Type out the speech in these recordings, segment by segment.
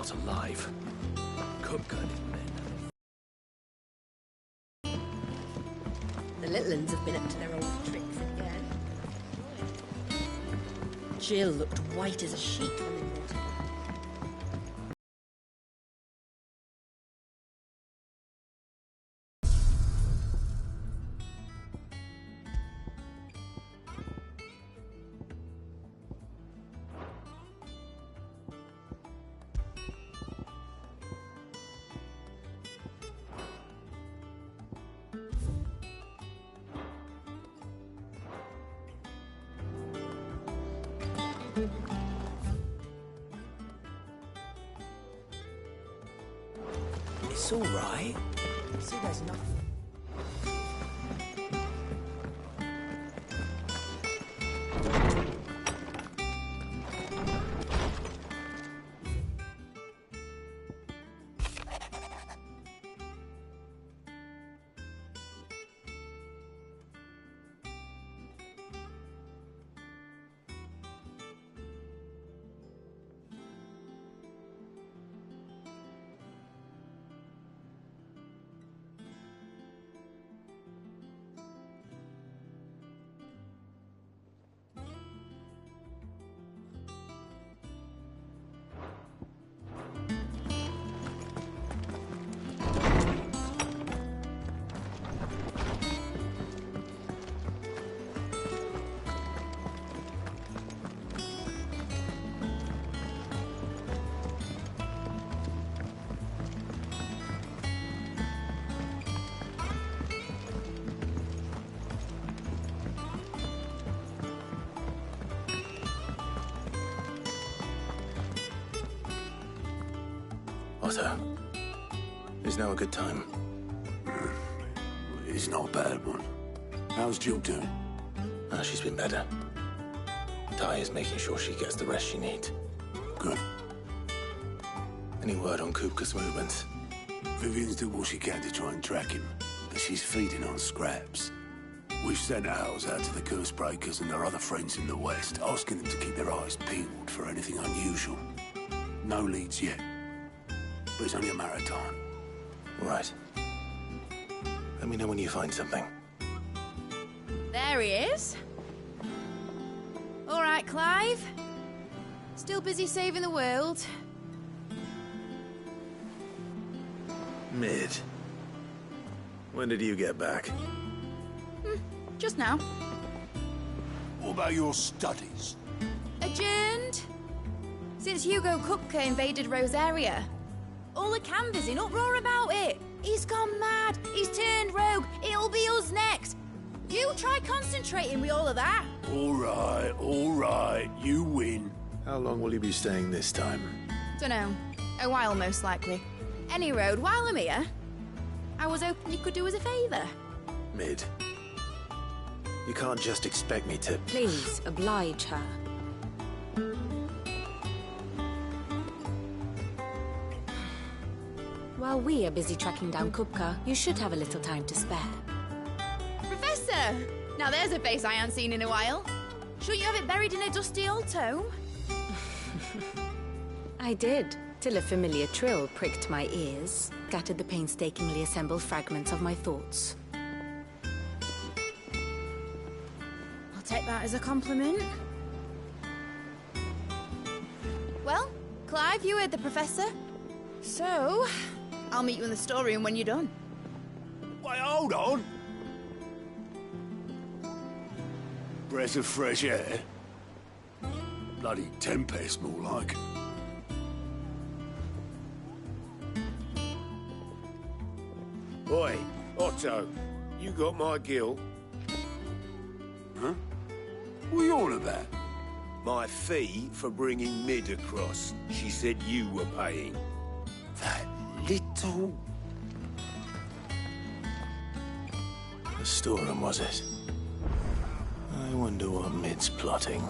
out alive. Kupka and his men. The little uns have been up to their old tricks again. Jill looked white as a sheet when they brought her. It's all right. See, there's nothing. Otto, is now a good time? It's not a bad one. How's Jill doing? She's been better. Ty is making sure she gets the rest she needs. Good. Any word on Kupka's movements? Vivian's doing what she can to try and track him, but she's feeding on scraps. We've sent ours out to the curse breakers and their other friends in the west, asking them to keep their eyes peeled for anything unusual. No leads yet, but it's only a matter of time. Right. Let me know when you find something. There he is. All right, Clive. Still busy saving the world. Mid. When did you get back? Just now. What about your studies? Adjourned. Since Hugo Kupka invaded Rosaria. All the canvassers in uproar about it. He's gone mad. He's turned rogue. It'll be us next. You try concentrating with all of that. All right, you win. How long will you be staying this time? Dunno. A while, most likely. Any road, while I'm here, I was hoping you could do us a favour. Mid. You can't just expect me to... Please, oblige her. While we are busy tracking down Kupka, you should have a little time to spare. Professor! Now there's a face I ain't seen in a while. Shouldn't you have it buried in a dusty old tome? I did, till a familiar trill pricked my ears, scattered the painstakingly assembled fragments of my thoughts. I'll take that as a compliment. Well, Clive, you heard the Professor. So, I'll meet you in the storeroom when you're done. Wait, hold on. Breath of fresh air. Bloody tempest, more like. Oi, Otto, you got my gill? Huh? What are you on about? My fee for bringing Mid across. She said you were paying. That little... The storeroom, was it? I wonder what Mid's plotting.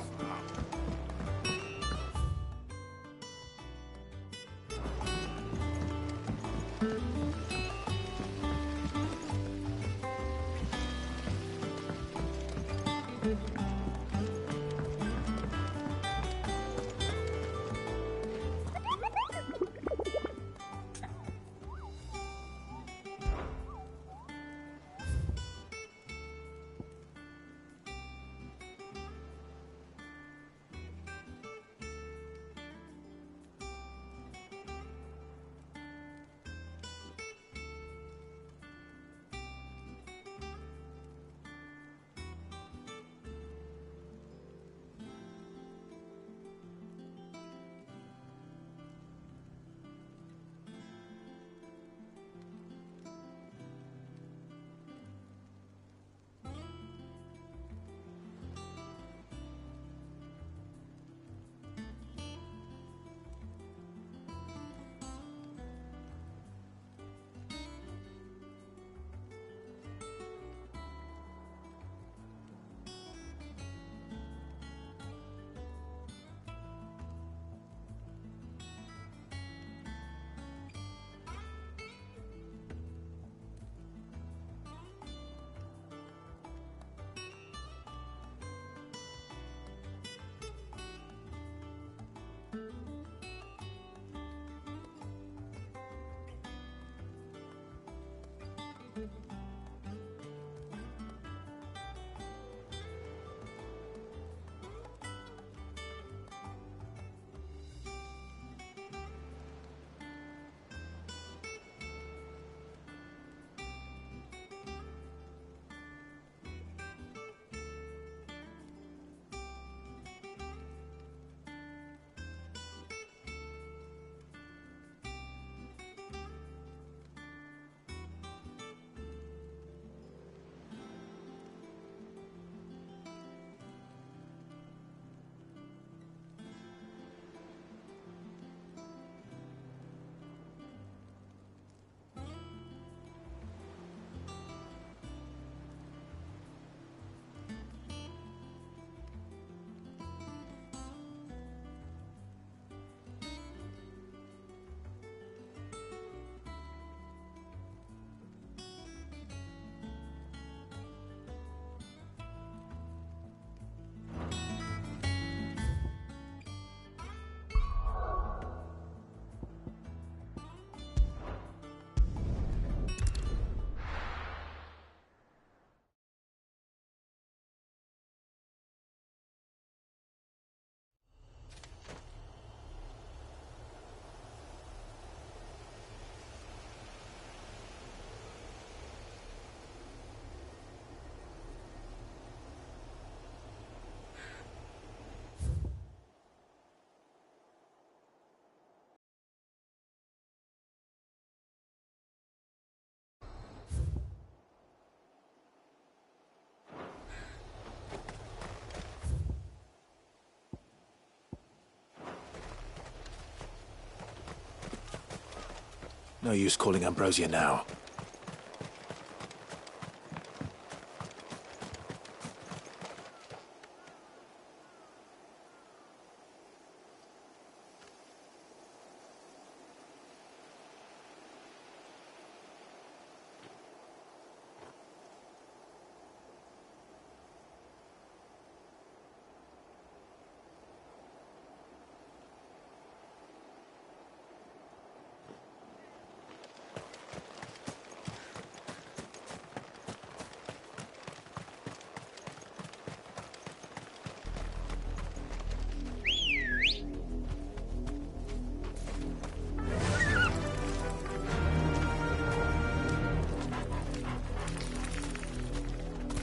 No use calling Ambrosia now.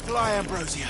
Fly, Ambrosia.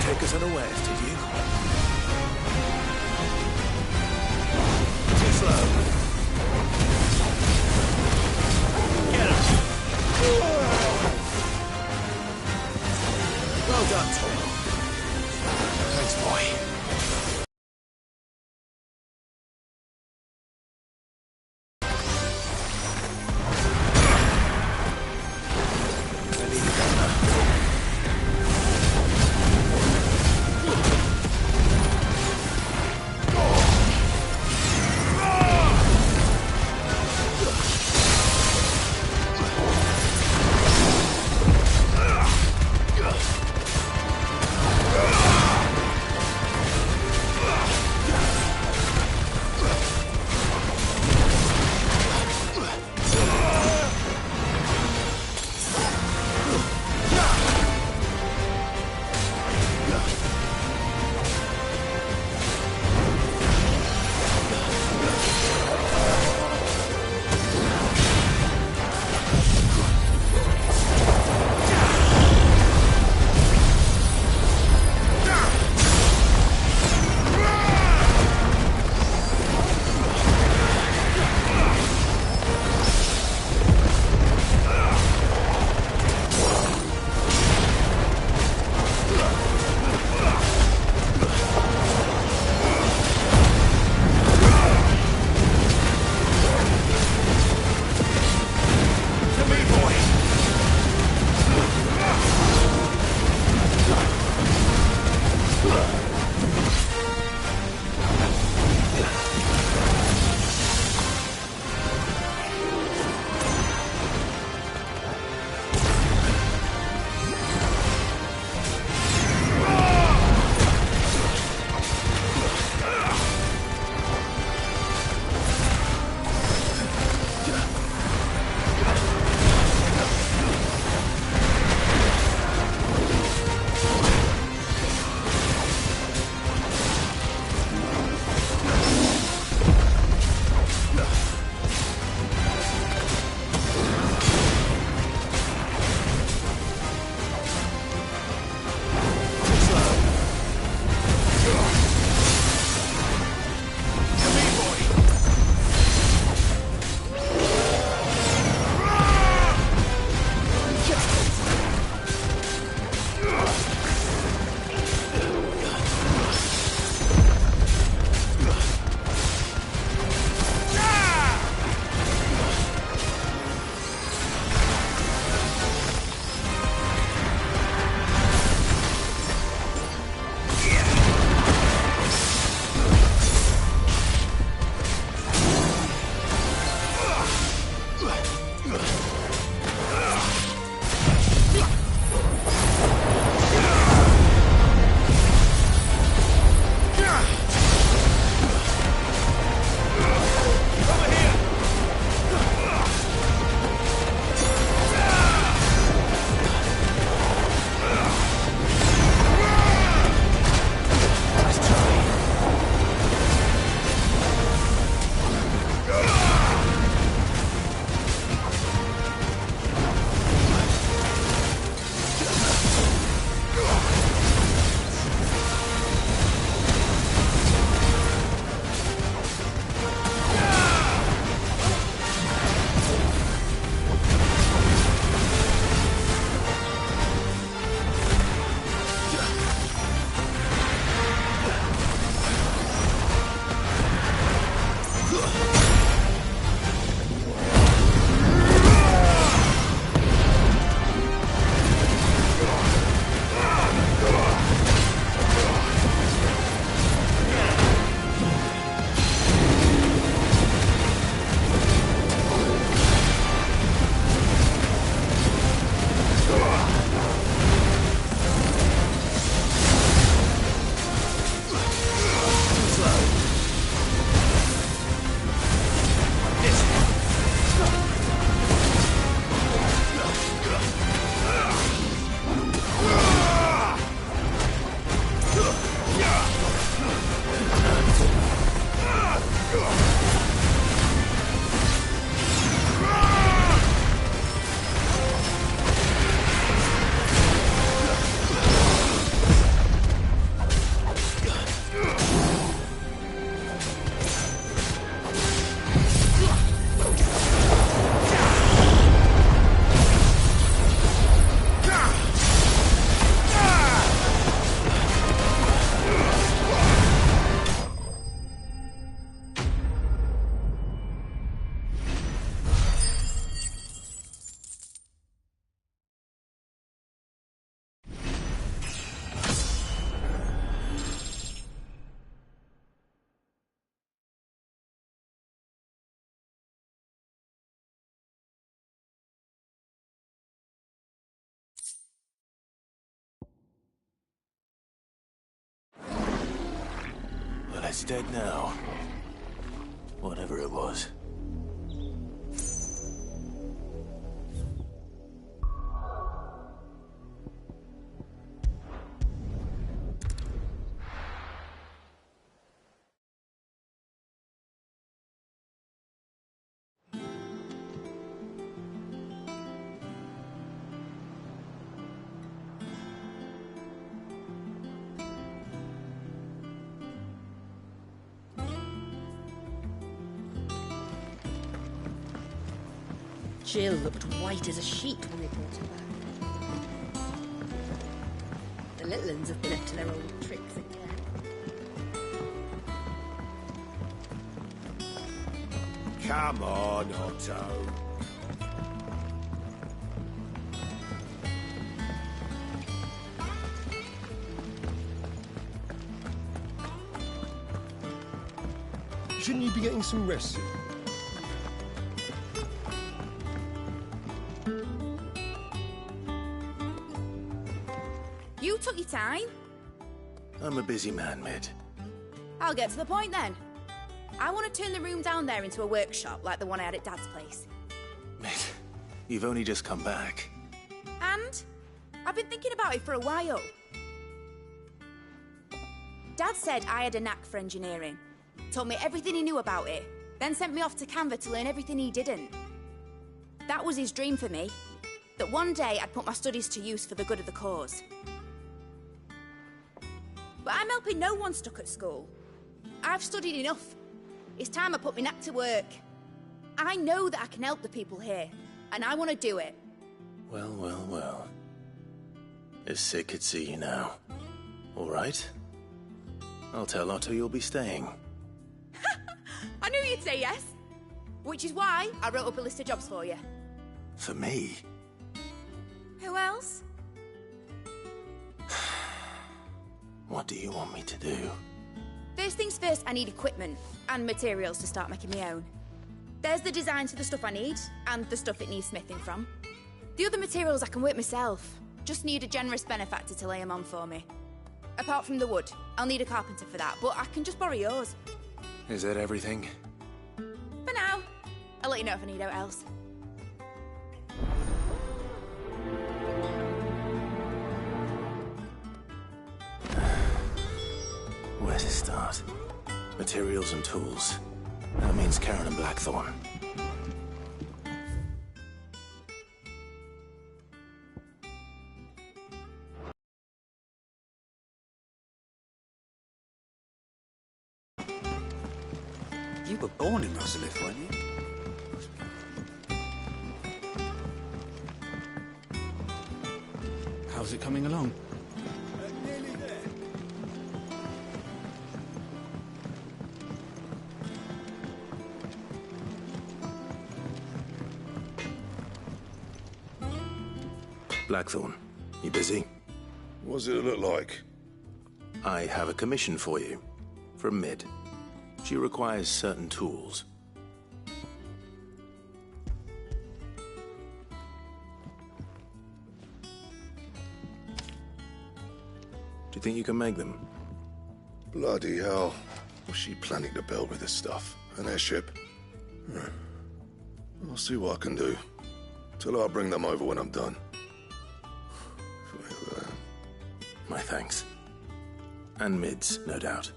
Take us unawares, did you? Too slow. Get him! Well done, Tom. Thanks, boy. It's dead now. Whatever it was. Jill looked white as a sheet when they brought her back. The little uns have been up to their old tricks again. Come on, Otto. Shouldn't you be getting some rest? You took your time. I'm a busy man, Mid. I'll get to the point then. I want to turn the room down there into a workshop like the one I had at Dad's place. Mid, you've only just come back. And I've been thinking about it for a while. Dad said I had a knack for engineering. Told me everything he knew about it, then sent me off to Canva to learn everything he didn't. That was his dream for me, that one day I'd put my studies to use for the good of the cause. But I'm helping no one stuck at school. I've studied enough. It's time I put my knack to work. I know that I can help the people here, and I want to do it. Well, well, well. If Sid could see you now. All right. I'll tell Otto you'll be staying. I knew you'd say yes. Which is why I wrote up a list of jobs for you. For me? Who else? What do you want me to do? First things first, I need equipment and materials to start making my own. There's the designs for the stuff I need, and the stuff it needs smithing from. The other materials I can work myself. Just need a generous benefactor to lay them on for me. Apart from the wood, I'll need a carpenter for that, but I can just borrow yours. Is that everything? For now. I'll let you know if I need out else. Where to start? Materials and tools. That means Karen and Blackthorn. You were born in Rosalith, weren't you? How's it coming along? Nearly there. Blackthorn, you busy? What does it look like? I have a commission for you. From Mid. She requires certain tools. Do you think you can make them? Bloody hell. What's she planning to build with this stuff? An airship? I'll see what I can do. Tell her I'll bring them over when I'm done. My thanks. And Mid's, no doubt.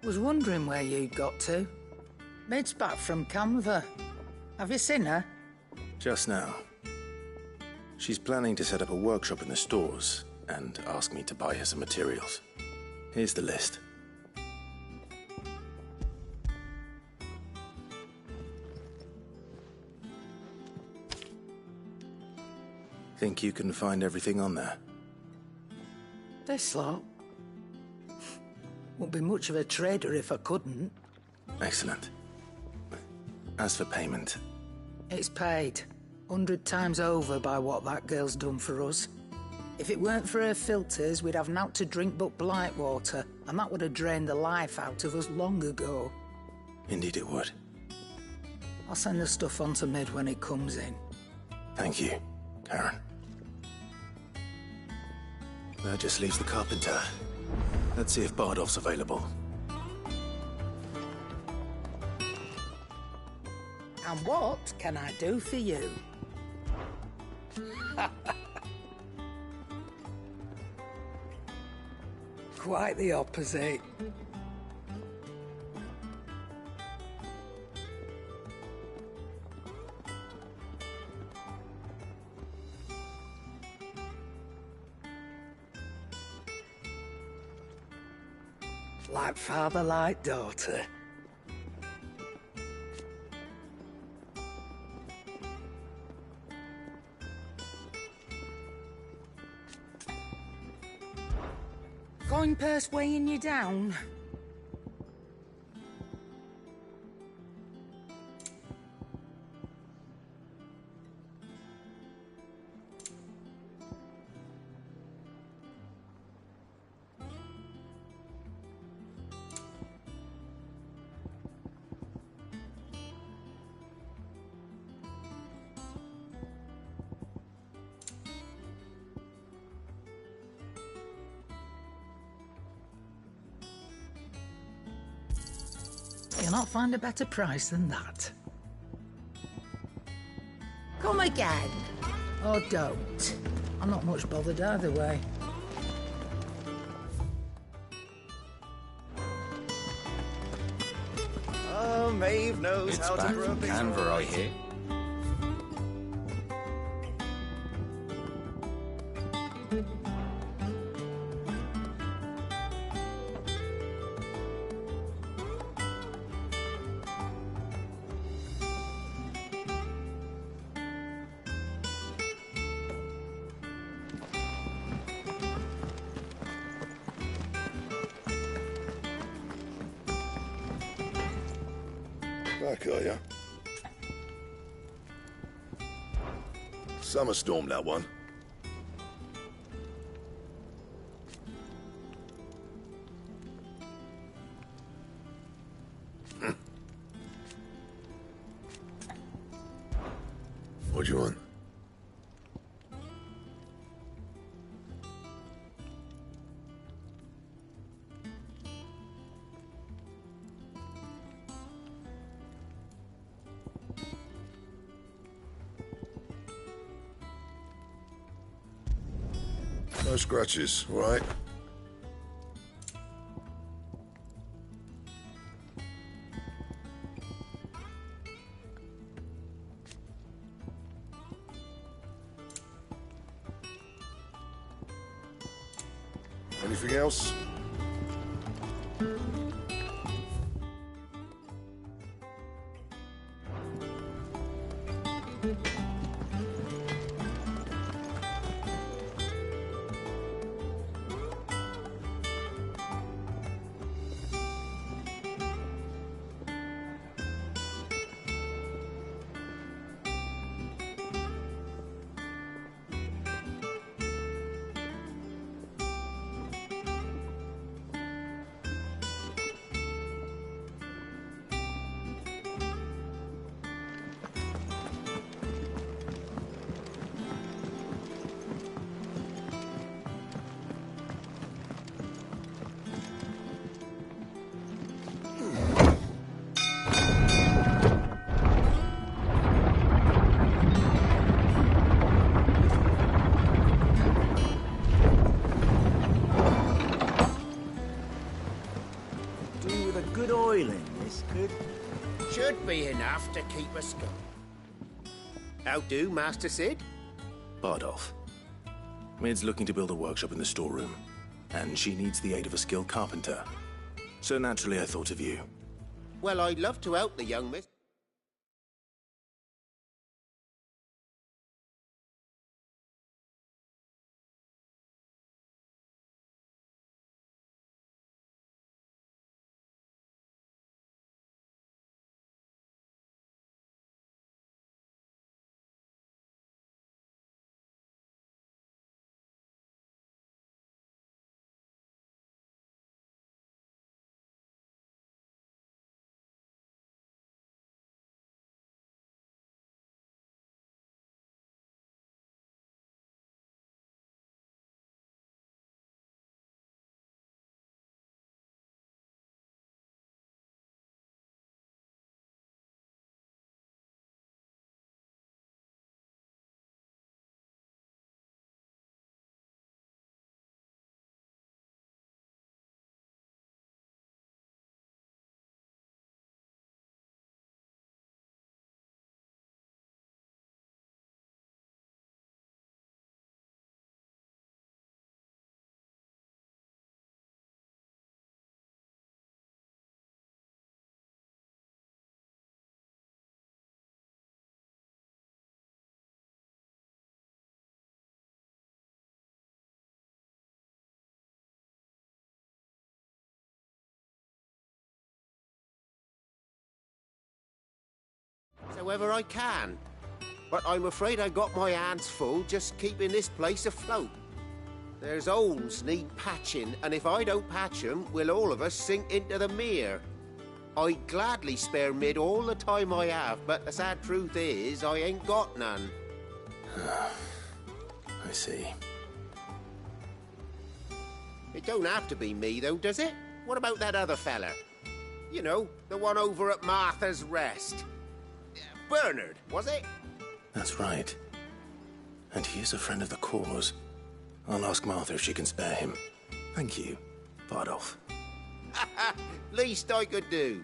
Was wondering where you'd got to. Mid's back from Canva. Have you seen her? Just now. She's planning to set up a workshop in the stores and ask me to buy her some materials. Here's the list. Think you can find everything on there? This lot. Wouldn't be much of a trader if I couldn't. Excellent. As for payment... It's paid. 100 times over by what that girl's done for us. If it weren't for her filters, we'd have naught to drink but blight water, and that would have drained the life out of us long ago. Indeed it would. I'll send the stuff on to Mid when it comes in. Thank you, Karen. That just leaves the carpenter. Let's see if Bardolph's available. And what can I do for you? Quite the opposite. Like father, like daughter. Coin purse weighing you down? cannot find a better price than that. Come again. Or don't. I'm not much bothered either way. Oh, Maeve knows It's how back to grow from things. Canberra, I hear. Back, are ya? Summer storm, that one. What do you want? No scratches, all right? Anything else? Do with a good oiling, this could. Should be enough to keep us going. How do, Master Sid? Bardolph. Mid's looking to build a workshop in the storeroom, and she needs the aid of a skilled carpenter. So naturally I thought of you. Well, I'd love to help the young miss. However I can. But I'm afraid I got my hands full just keeping this place afloat. There's holes need patching, and if I don't patch them, will all of us sink into the mere. I'd gladly spare Mid all the time I have, but the sad truth is, I ain't got none. I see. It don't have to be me, though, does it? What about that other fella? You know, the one over at Martha's Rest. Bernard, was it? That's right. And he is a friend of the cause. I'll ask Martha if she can spare him. Thank you, Bardolph. Least I could do.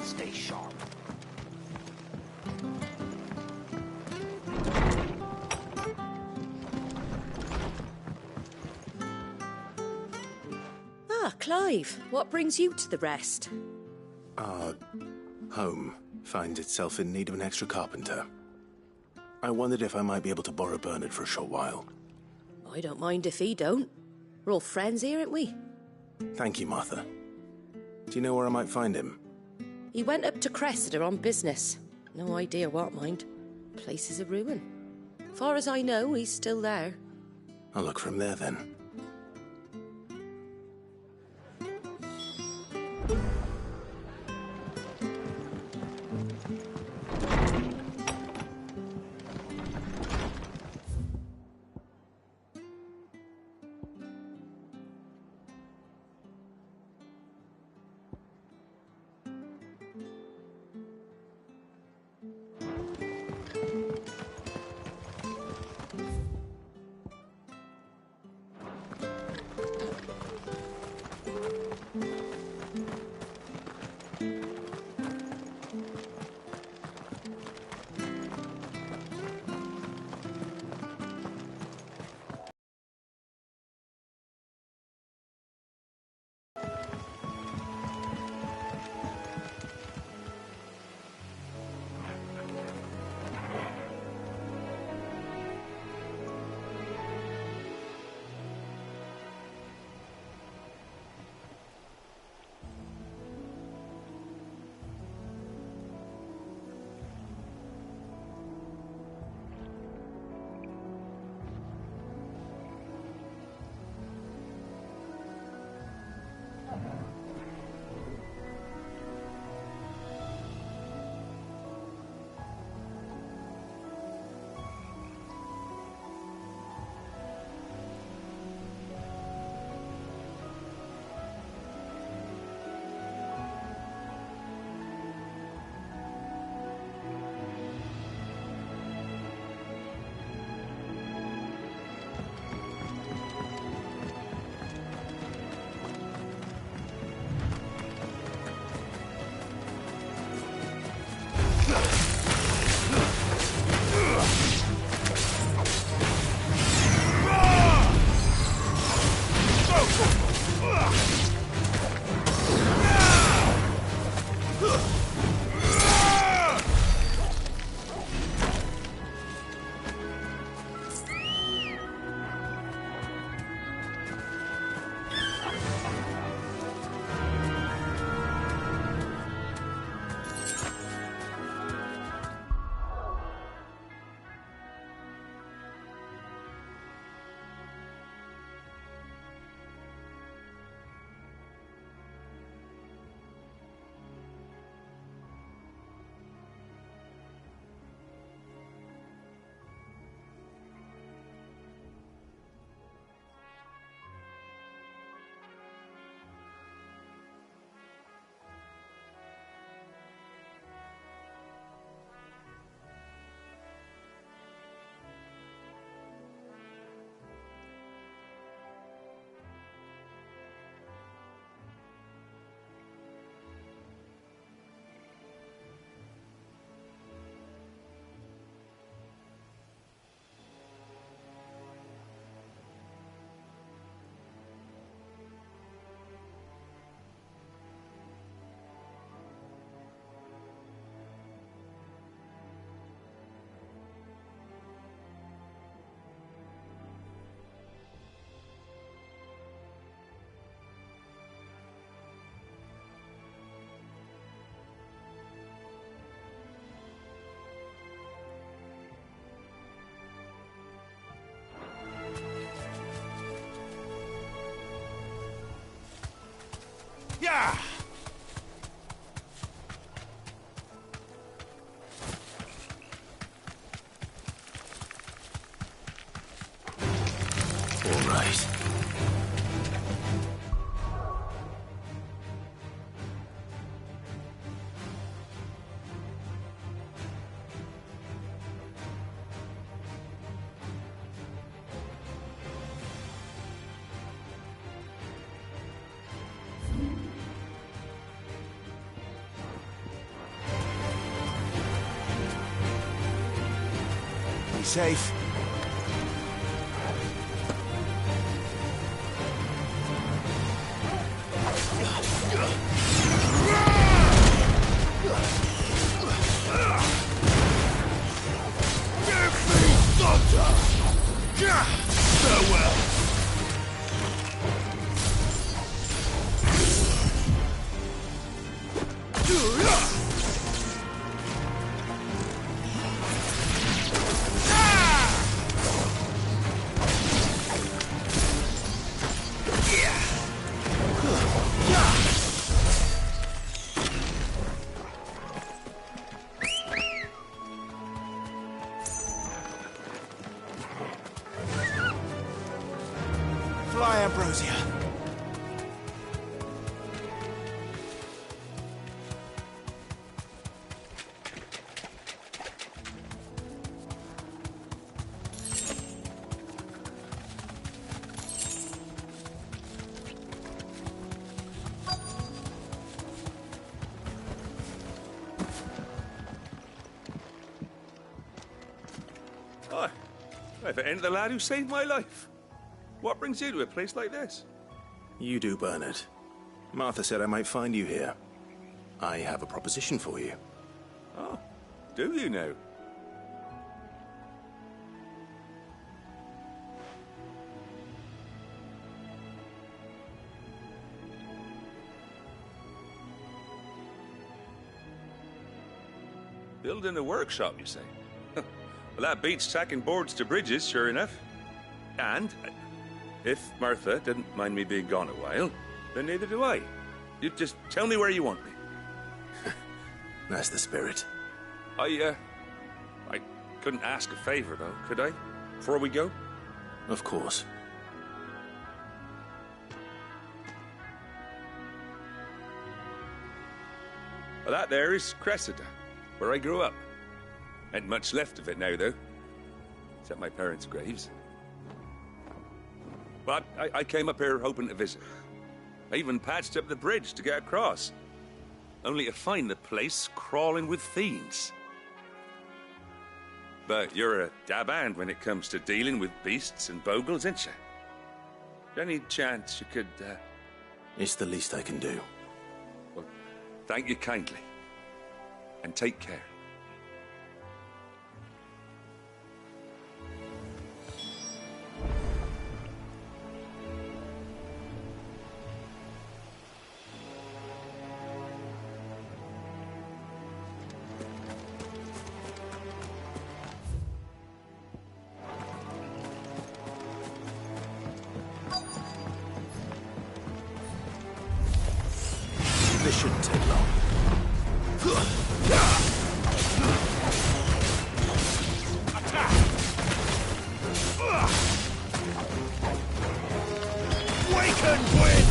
Stay sharp. Ah, Clive, what brings you to the Rest? Our home finds itself in need of an extra carpenter. I wondered if I might be able to borrow Bernard for a short while. I don't mind if he don't. We're all friends here, aren't we? Thank you, Martha. Do you know where I might find him? He went up to Cressida on business. No idea what, mind. Place is a ruin. Far as I know, he's still there. I'll look for him there, then. safe. Farewell. Fly, Ambrosia. Hi. If it ain't the lad who saved my life. What brings you to a place like this? You do, Bernard. Martha said I might find you here. I have a proposition for you. Oh, do you now? Building a workshop, you say? Well, that beats tacking boards to bridges, sure enough. And if Martha didn't mind me being gone a while, then neither do I. You just tell me where you want me. That's the spirit. I couldn't ask a favor, though, could I? Before we go? Of course. Well, that there is Cressida, where I grew up. Ain't much left of it now, though. Except my parents' graves. But I came up here hoping to visit. I even patched up the bridge to get across. Only to find the place crawling with fiends. But you're a dab hand when it comes to dealing with beasts and bogles, ain't you? Any chance you could, It's the least I can do. Well, thank you kindly. And take care. This shouldn't take long. Attack! Waken, wind!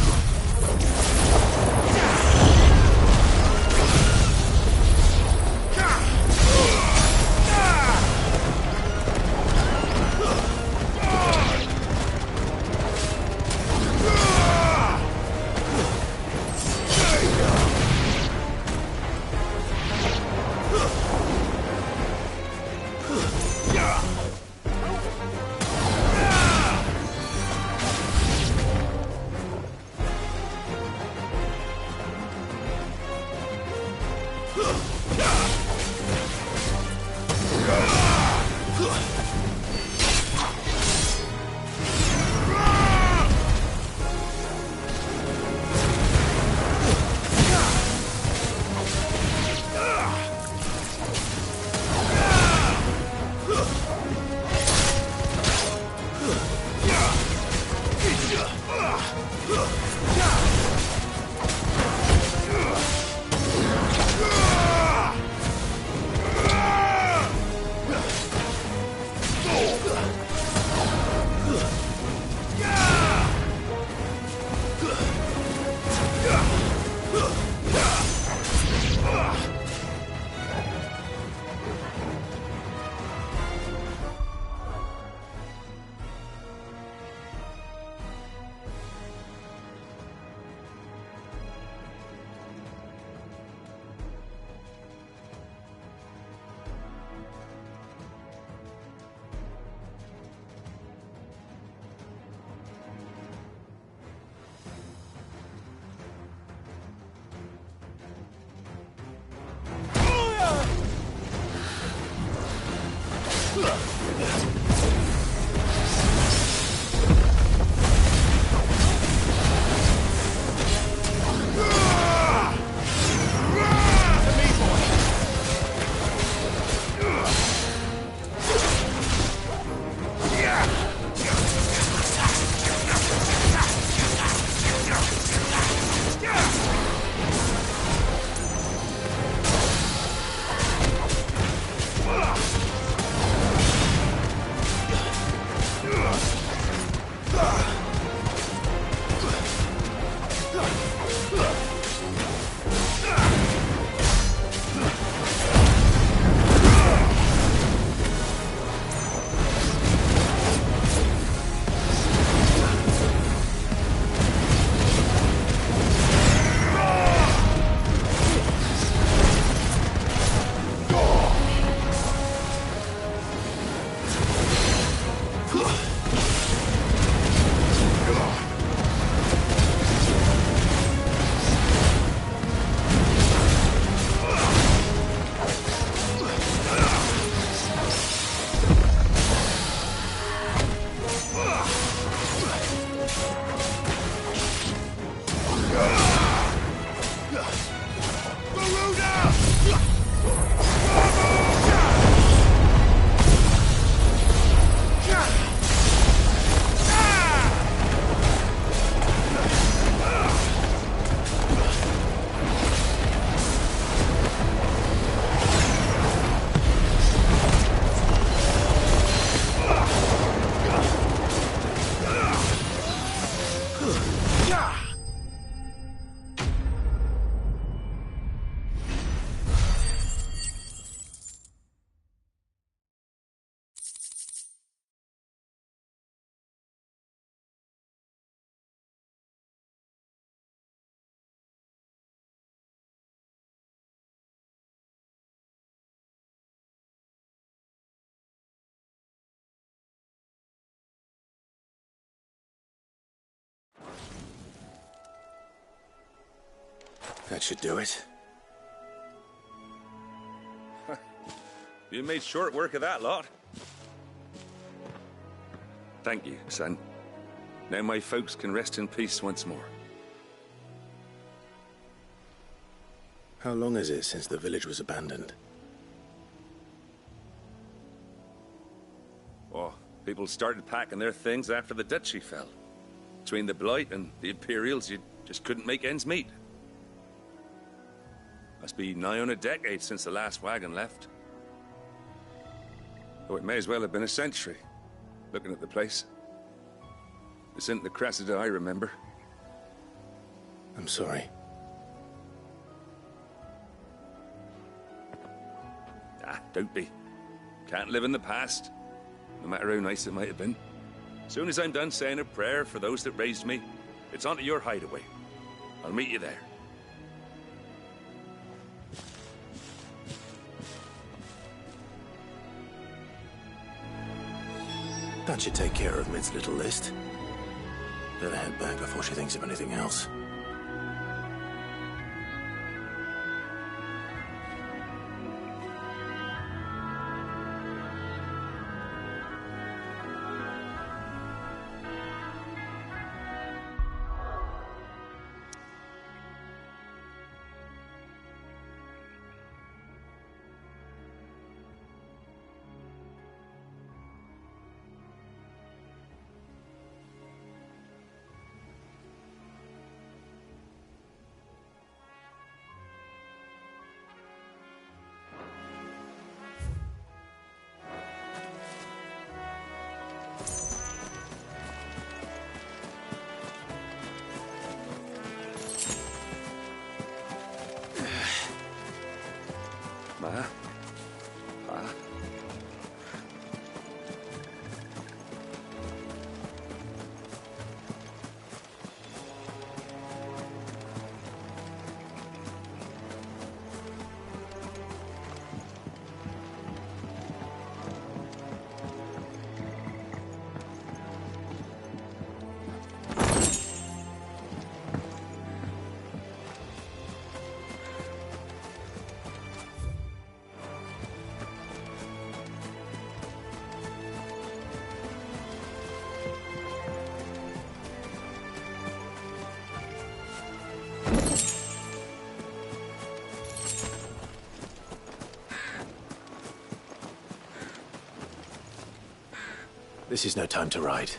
That should do it. You made short work of that lot. Thank you, son. Now my folks can rest in peace once more. How long is it since the village was abandoned? Oh, people started packing their things after the duchy fell. Between the Blight and the Imperials, you just couldn't make ends meet. Must be nigh on a decade since the last wagon left. Oh, it may as well have been a century, looking at the place. This isn't the Cressida I remember. I'm sorry. Ah, don't be. Can't live in the past, no matter how nice it might have been. Soon as I'm done saying a prayer for those that raised me, it's on to your hideaway. I'll meet you there. That should take care of Mid's little list. Better head back before she thinks of anything else. Ma? Pa? This is no time to ride.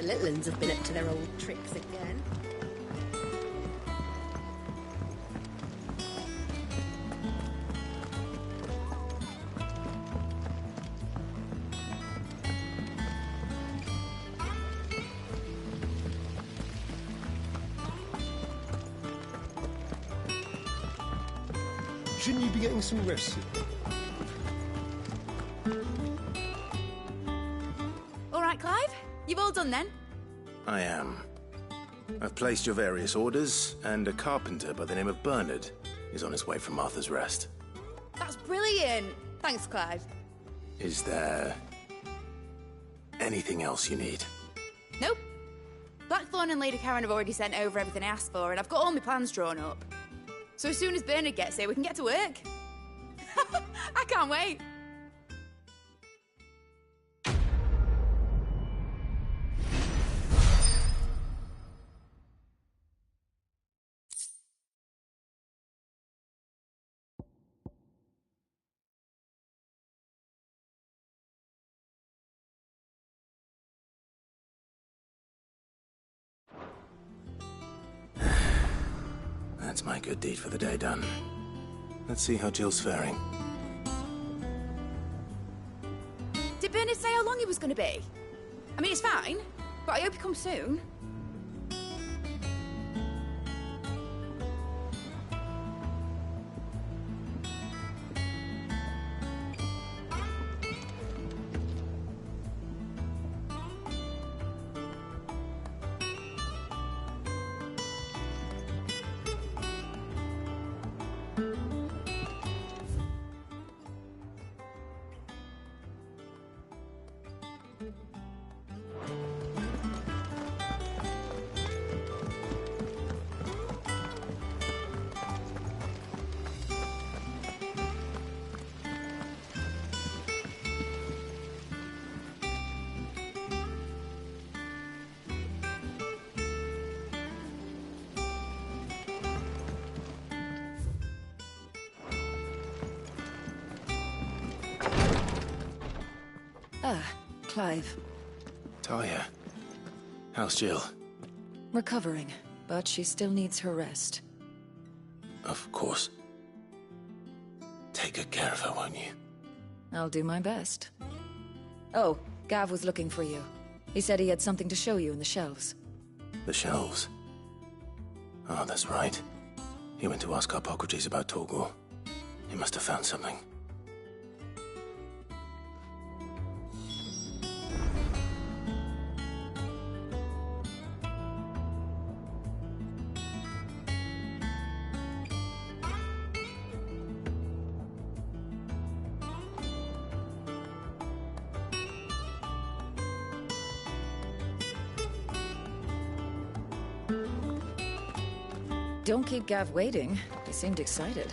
little uns have been up to their old tricks again. Shouldn't you be getting some rest? All right, Clive? You've all done then? I am. I've placed your various orders, and a carpenter by the name of Bernard is on his way from Martha's Rest. That's brilliant. Thanks, Clive. Is there anything else you need? Nope. Blackthorn and Lady Karen have already sent over everything I asked for, and I've got all my plans drawn up. So as soon as Bernard gets here, we can get to work. I can't wait. That's my good deed for the day done. Let's see how Jill's faring. Did Bernard say how long he was going to be? I mean, it's fine, but I hope he comes soon. Ah, Clive. Talia, how's Jill? Recovering, but she still needs her rest. Of course. Take good care of her, won't you? I'll do my best. Oh, Gav was looking for you. He said he had something to show you in the shelves. The shelves? Oh, that's right. He went to ask Harpocrates about Torgor. He must have found something. Don't keep Gav waiting. He seemed excited.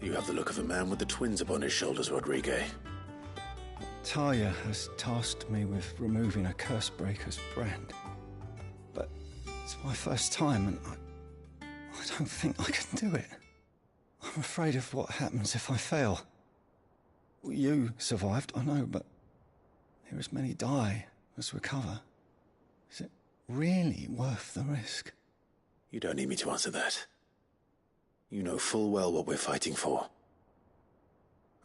You have the look of a man with the twins upon his shoulders, Rodrigue. Talia has tasked me with removing a Cursebreaker's brand. But it's my first time, and I don't think I can do it. I'm afraid of what happens if I fail. You survived, I know, but here as many die as recover. Is it really worth the risk? You don't need me to answer that. You know full well what we're fighting for.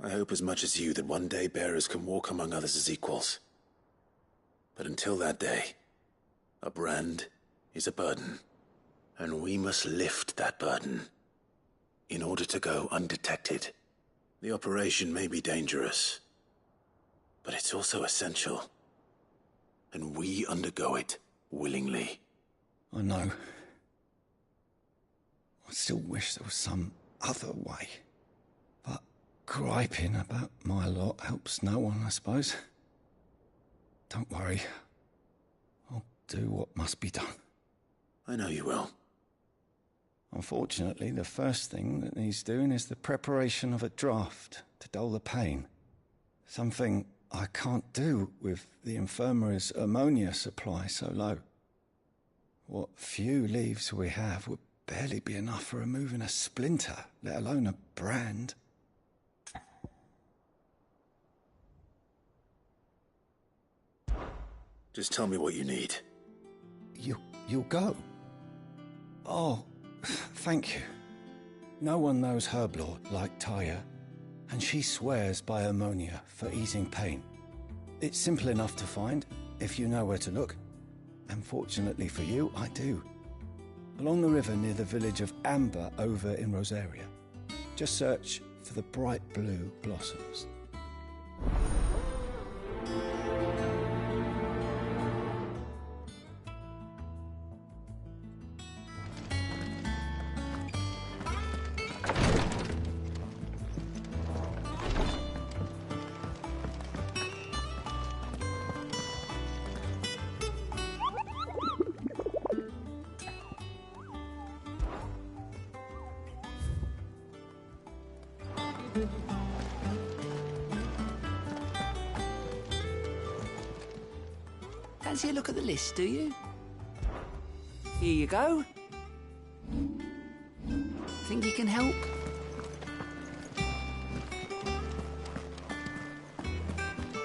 I hope as much as you that one day bearers can walk among others as equals. But until that day, a brand is a burden, and we must lift that burden in order to go undetected. The operation may be dangerous, but it's also essential, and we undergo it willingly. I know. I still wish there was some other way. But griping about my lot helps no one, I suppose. Don't worry. I'll do what must be done. I know you will. Unfortunately, the first thing that needs doing is the preparation of a draft to dull the pain. Something I can't do with the infirmary's ammonia supply so low. What few leaves we have would barely be enough for removing a splinter, let alone a brand. Just tell me what you need. You'll go? Oh, thank you. No one knows Herblord like Taya, and she swears by ammonia for easing pain. It's simple enough to find, if you know where to look. And fortunately for you, I do. Along the river near the village of Amber over in Rosaria. Just search for the bright blue blossoms. Fancy a look at the list, do you? Here you go. Think you can help?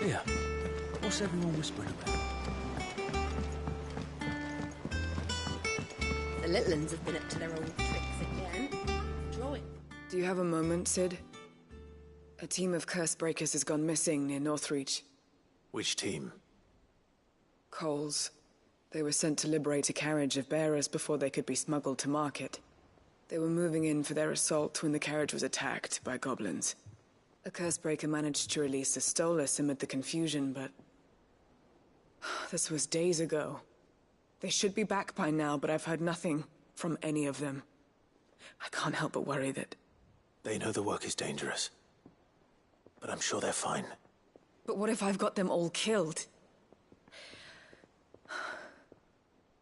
Here. What's everyone whispering about? The little uns have been up to their old tricks again. Drawing. Do you have a moment, Sid? A team of curse breakers has gone missing near Northreach. Which team? Coles. They were sent to liberate a carriage of bearers before they could be smuggled to market. They were moving in for their assault when the carriage was attacked by goblins. A cursebreaker managed to release a Stolas amid the confusion, but... this was days ago. They should be back by now, but I've heard nothing from any of them. I can't help but worry that... They know the work is dangerous. But I'm sure they're fine. But what if I've got them all killed?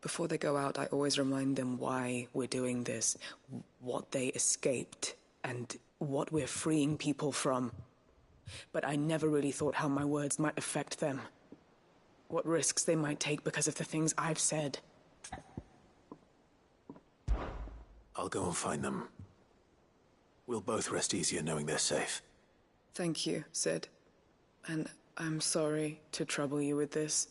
Before they go out, I always remind them why we're doing this, what they escaped, and what we're freeing people from. But I never really thought how my words might affect them. What risks they might take because of the things I've said. I'll go and find them. We'll both rest easier knowing they're safe. Thank you, Sid. And I'm sorry to trouble you with this.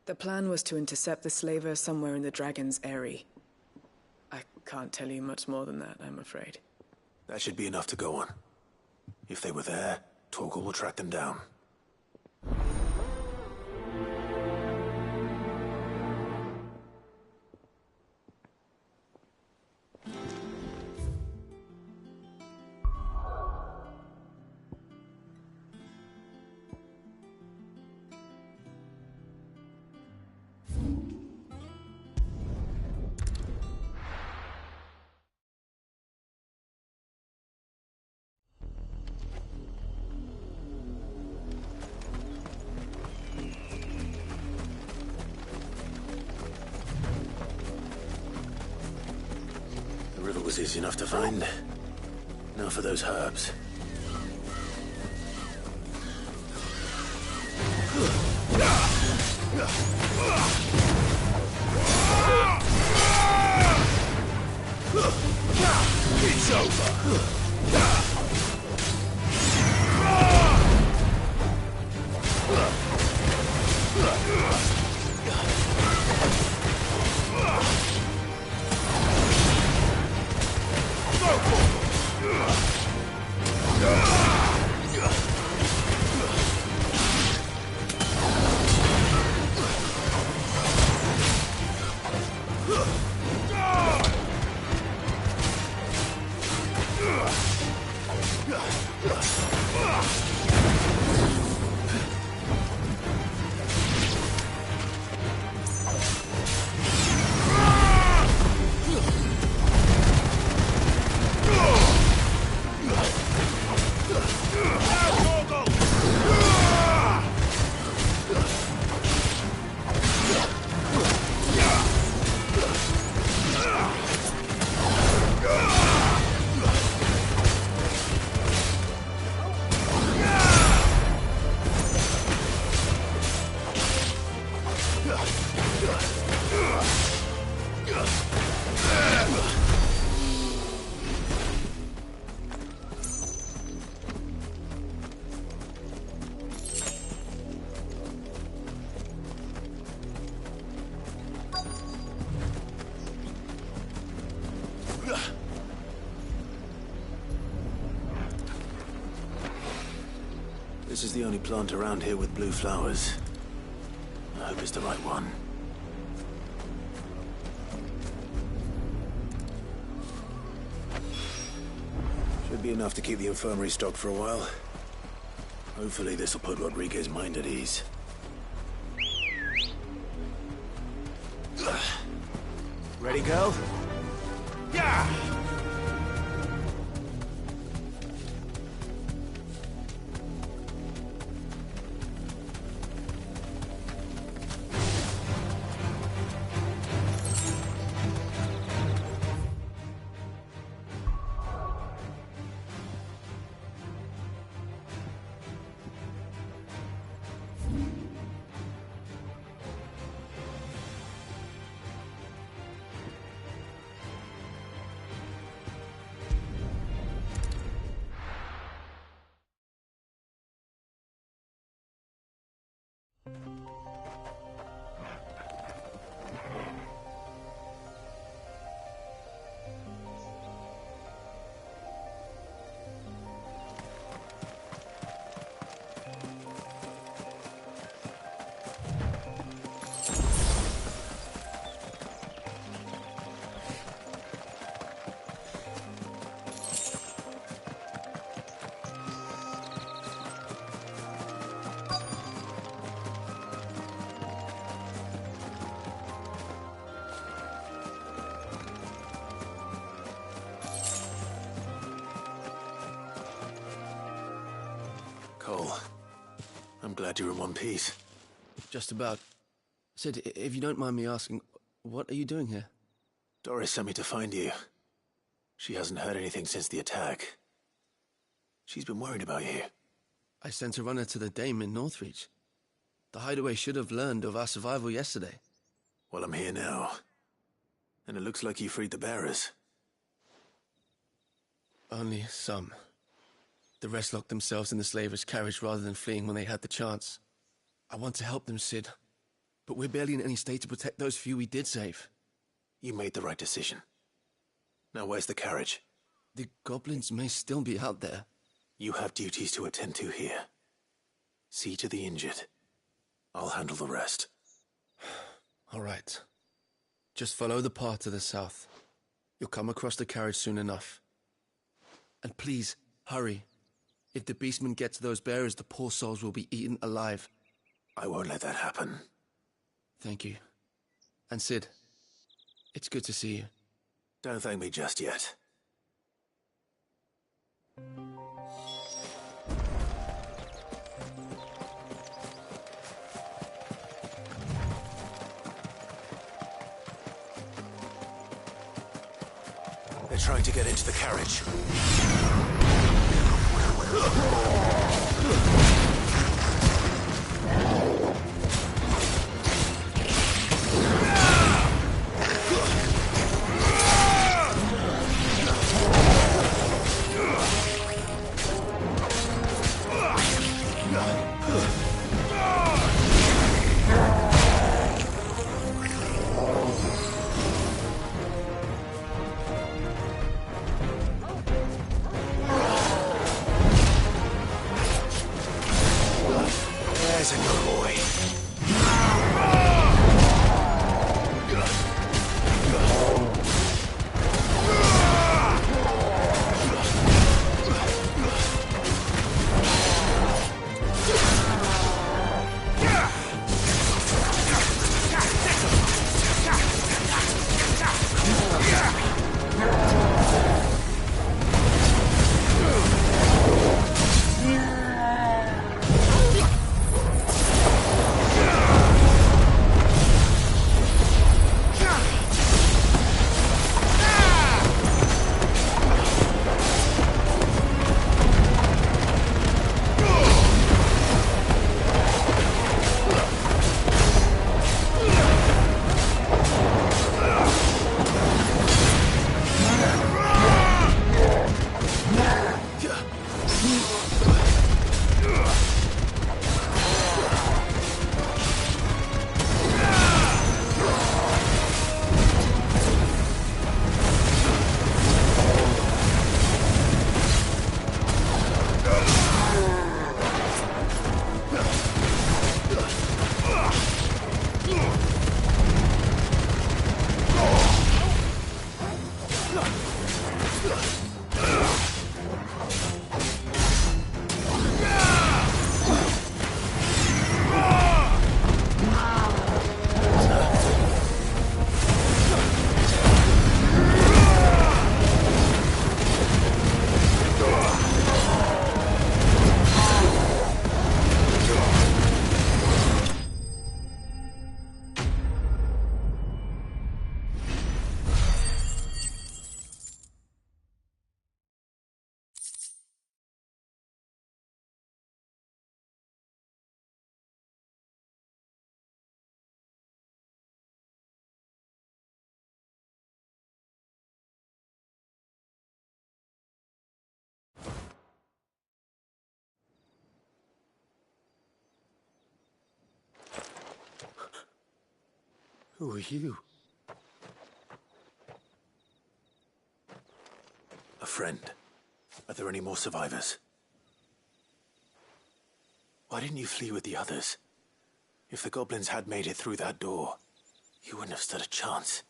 The plan was to intercept the slaver somewhere in the Dragon's Eyrie. I can't tell you much more than that, I'm afraid. That should be enough to go on. If they were there, Torgal will track them down. Was easy enough to find. Now for those herbs. It's over. This is the only plant around here with blue flowers. I hope it's the right one. Should be enough to keep the infirmary stocked for a while. Hopefully this'll put Rodriguez's mind at ease. Ready, girl? Yeah! Cole, I'm glad you're in one piece. Just about. Sid, if you don't mind me asking, what are you doing here? Doris sent me to find you. She hasn't heard anything since the attack. She's been worried about you. I sent a runner to the Dame in Northreach. The hideaway should have learned of our survival yesterday. Well, I'm here now. And it looks like you freed the bearers. Only some. The rest locked themselves in the slavers' carriage rather than fleeing when they had the chance. I want to help them, Sid. But we're barely in any state to protect those few we did save. You made the right decision. Now where's the carriage? The goblins may still be out there. You have duties to attend to here. See to the injured. I'll handle the rest. All right. Just follow the path to the south. You'll come across the carriage soon enough. And please, hurry. If the beastmen get to those bearers, the poor souls will be eaten alive. I won't let that happen. Thank you. And Sid, it's good to see you. Don't thank me just yet. They're trying to get into the carriage. There's a good boy. Who are you? A friend. Are there any more survivors? Why didn't you flee with the others? If the goblins had made it through that door, you wouldn't have stood a chance.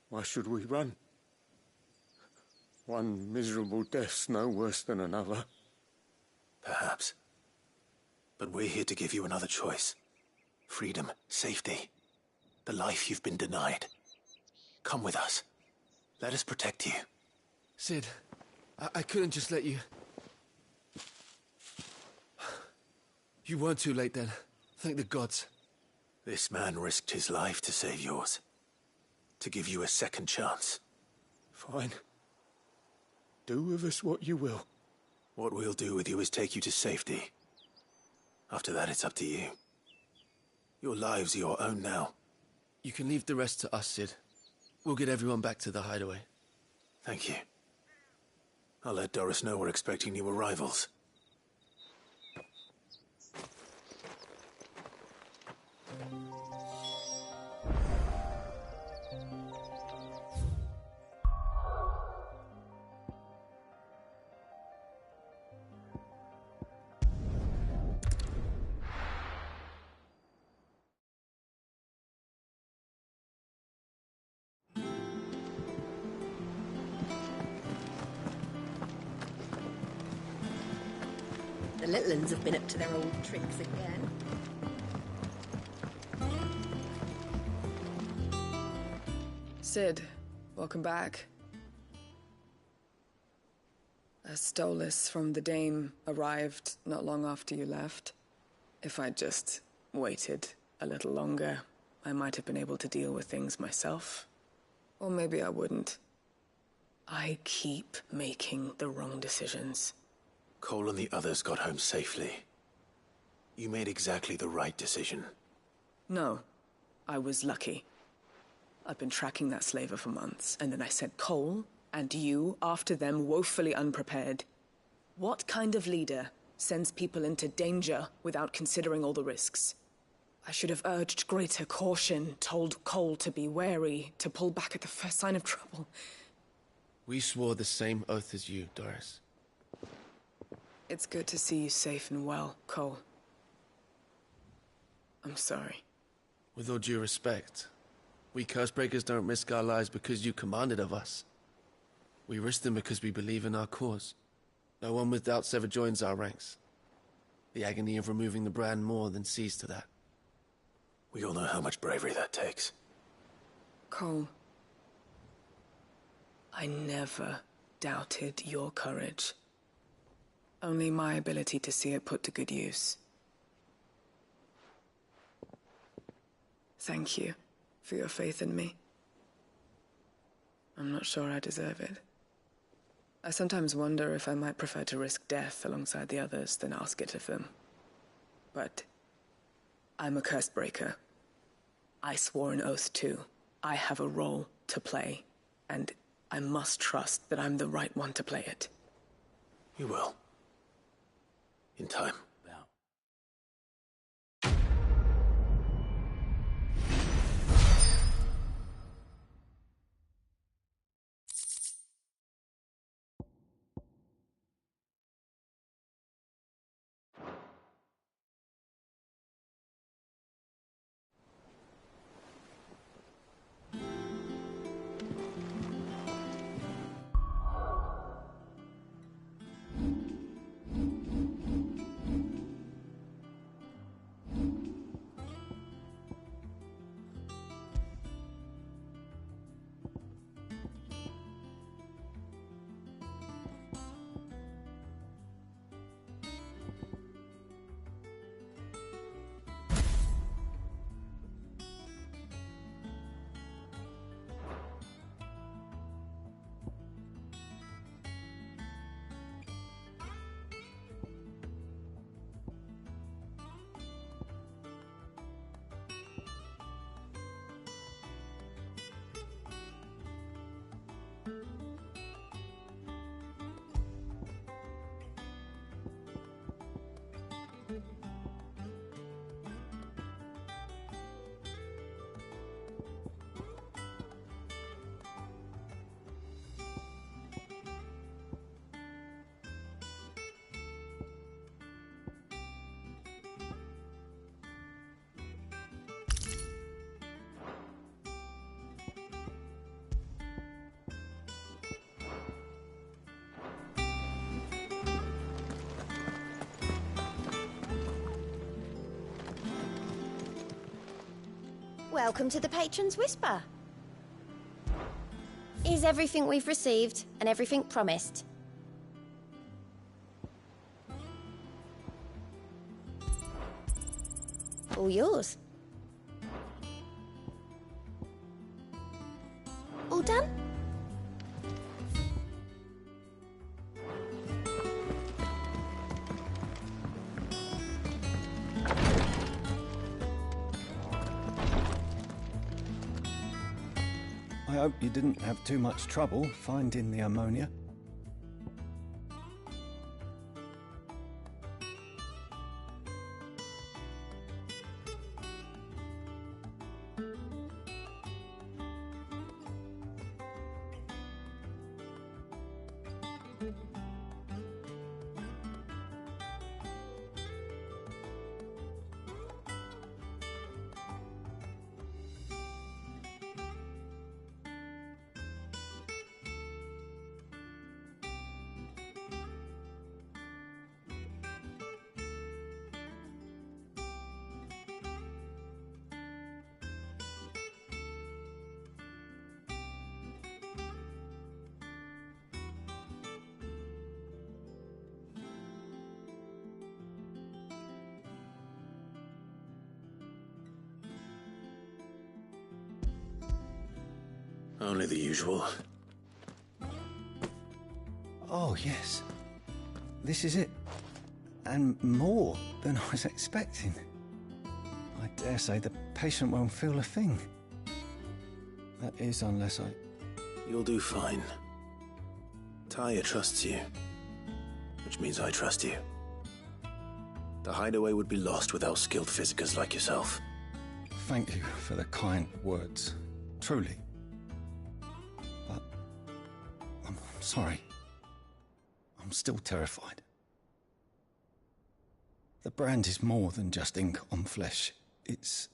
Why should we run? One miserable death's no worse than another. Perhaps. But we're here to give you another choice. Freedom, safety, the life you've been denied. Come with us. Let us protect you. Sid, I couldn't just let you... You weren't too late then. Thank the gods. This man risked his life to save yours. To give you a second chance. Fine. Do with us what you will. What we'll do with you is take you to safety. After that, it's up to you. Your lives are your own now. You can leave the rest to us, Sid. We'll get everyone back to the hideaway. Thank you. I'll let Doris know we're expecting new arrivals. The little uns have been up to their old tricks again. Sid, welcome back. A stolus from the Dame arrived not long after you left. If I'd just waited a little longer, I might have been able to deal with things myself. Or maybe I wouldn't. I keep making the wrong decisions. Cole and the others got home safely. You made exactly the right decision. No, I was lucky. I've been tracking that slaver for months, and then I sent Cole and you after them woefully unprepared. What kind of leader sends people into danger without considering all the risks? I should have urged greater caution, told Cole to be wary, to pull back at the first sign of trouble. We swore the same oath as you, Doris. It's good to see you safe and well, Cole. I'm sorry. With all due respect, we Cursebreakers don't risk our lives because you commanded of us. We risk them because we believe in our cause. No one with doubts ever joins our ranks. The agony of removing the brand more than sees to that. We all know how much bravery that takes. Cole, I never doubted your courage. Only my ability to see it put to good use. Thank you for your faith in me. I'm not sure I deserve it. I sometimes wonder if I might prefer to risk death alongside the others than ask it of them. But I'm a Cursebreaker. I swore an oath too. I have a role to play, and I must trust that I'm the right one to play it. You will. In time. Welcome to the Patron's Whisper. Is everything we've received and everything promised? All yours. All done? I hope you didn't have too much trouble finding the ammonia. Only the usual. Oh, yes. This is it. And more than I was expecting. I dare say the patient won't feel a thing. That is, unless I... You'll do fine. Taya trusts you, which means I trust you. The hideaway would be lost without skilled physicers like yourself. Thank you for the kind words. Truly. But... I'm sorry. I'm still terrified. The brand is more than just ink on flesh. It's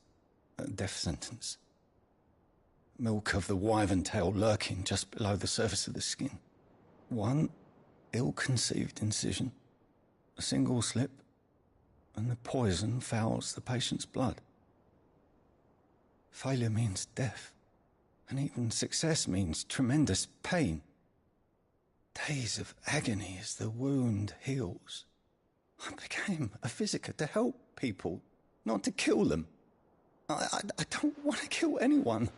a death sentence. Milk of the wyvern tail lurking just below the surface of the skin. One ill-conceived incision, a single slip, and the poison fouls the patient's blood. Failure means death, and even success means tremendous pain. Days of agony as the wound heals. I became a physiker to help people, not to kill them. I don't want to kill anyone.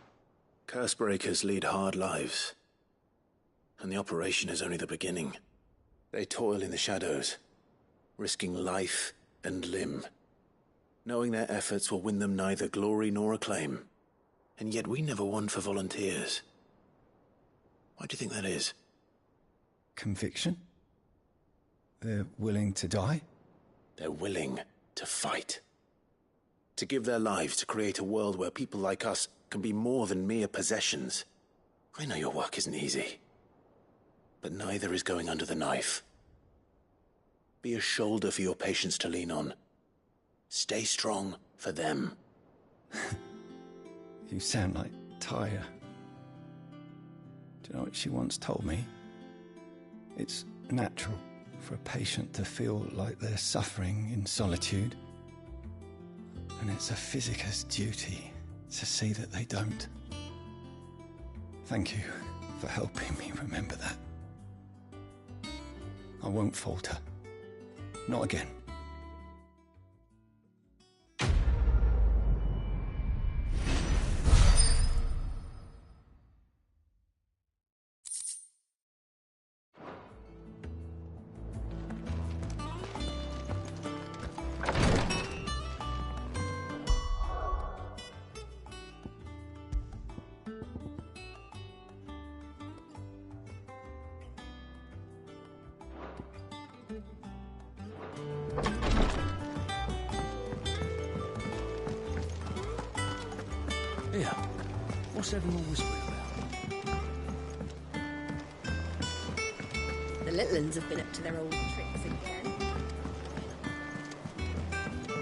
Cursebreakers lead hard lives, and the operation is only the beginning. They toil in the shadows, risking life and limb, knowing their efforts will win them neither glory nor acclaim. And yet we never won for volunteers. Why do you think that is? Conviction? They're willing to die? They're willing to fight. To give their lives to create a world where people like us can be more than mere possessions. I know your work isn't easy, but neither is going under the knife. Be a shoulder for your patients to lean on. Stay strong for them. You sound like Taya. Do you know what she once told me? It's natural for a patient to feel like they're suffering in solitude. And it's a physiker's duty to see that they don't. Thank you for helping me remember that. I won't falter. Not again. Here, what's everyone whispering about? The little ones have been up to their old tricks again.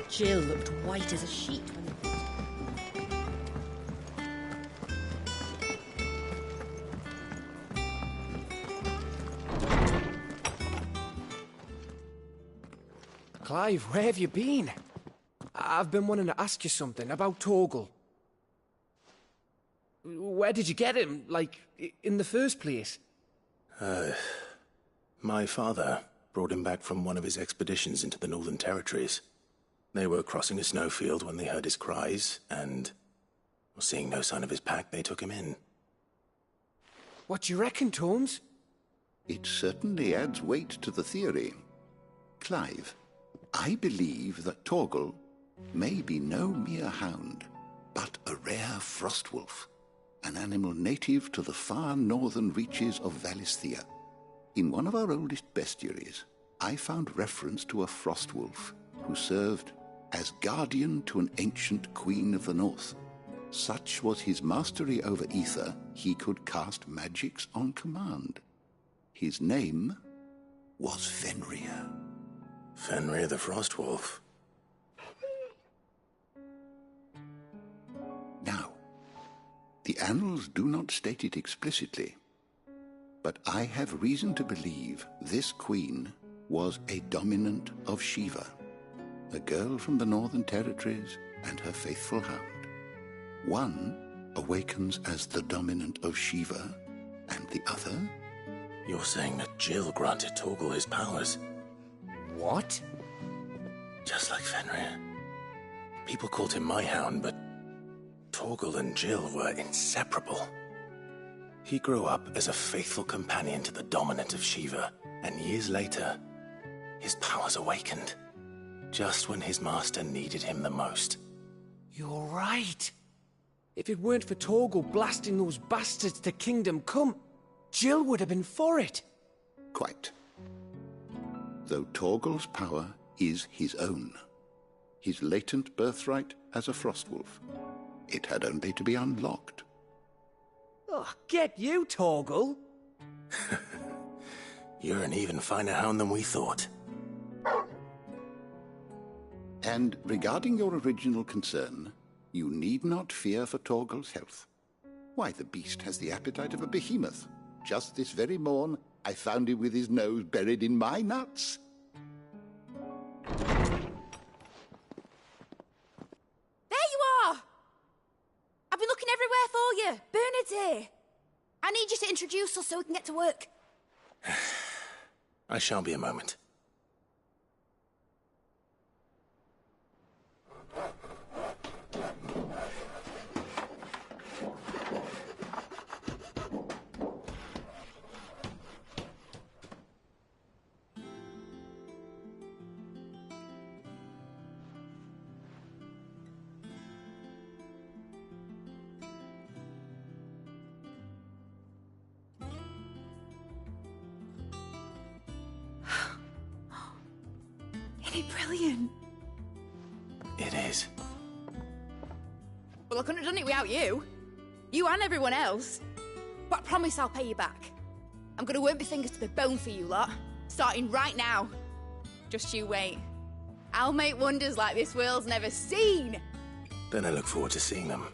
Jill looked white as a sheet when they brought her. Clive, where have you been? I've been wanting to ask you something about Torgal. Where did you get him? Like, in the first place? My father brought him back from one of his expeditions into the Northern Territories. They were crossing a snowfield when they heard his cries, and seeing no sign of his pack, they took him in. What do you reckon, Tomes? It certainly adds weight to the theory. Clive, I believe that Torgal may be no mere hound, but a rare frostwolf, an animal native to the far northern reaches of Valisthea. In one of our oldest bestiaries, I found reference to a frostwolf who served as guardian to an ancient queen of the north. Such was his mastery over ether, he could cast magics on command. His name was Fenrir. Fenrir the Frostwolf. Now, the annals do not state it explicitly, but I have reason to believe this queen was a dominant of Shiva, a girl from the Northern Territories and her faithful hound. One awakens as the dominant of Shiva, and the other... You're saying that Jill granted Torgal his powers? What? Just like Fenrir. People called him my hound, but Torgal and Jill were inseparable. He grew up as a faithful companion to the dominant of Shiva, and years later, his powers awakened, just when his master needed him the most. You're right. If it weren't for Torgal blasting those bastards to Kingdom Come, Jill would have been for it. Quite. Though Torgal's power is his own, his latent birthright as a Frostwolf, it had only to be unlocked. Oh, get you, Torgal! You're an even finer hound than we thought. And regarding your original concern, you need not fear for Torgal's health. Why, the beast has the appetite of a behemoth. Just this very morn, I found him with his nose buried in my nuts. There you are! I've been looking everywhere for you. Bernard's here. I need you to introduce us so we can get to work. I shall be a moment. Isn't it brilliant? It is. Well, I couldn't have done it without you. You and everyone else. But I promise I'll pay you back. I'm gonna work my fingers to the bone for you lot, starting right now. Just you wait. I'll make wonders like this world's never seen. Then I look forward to seeing them.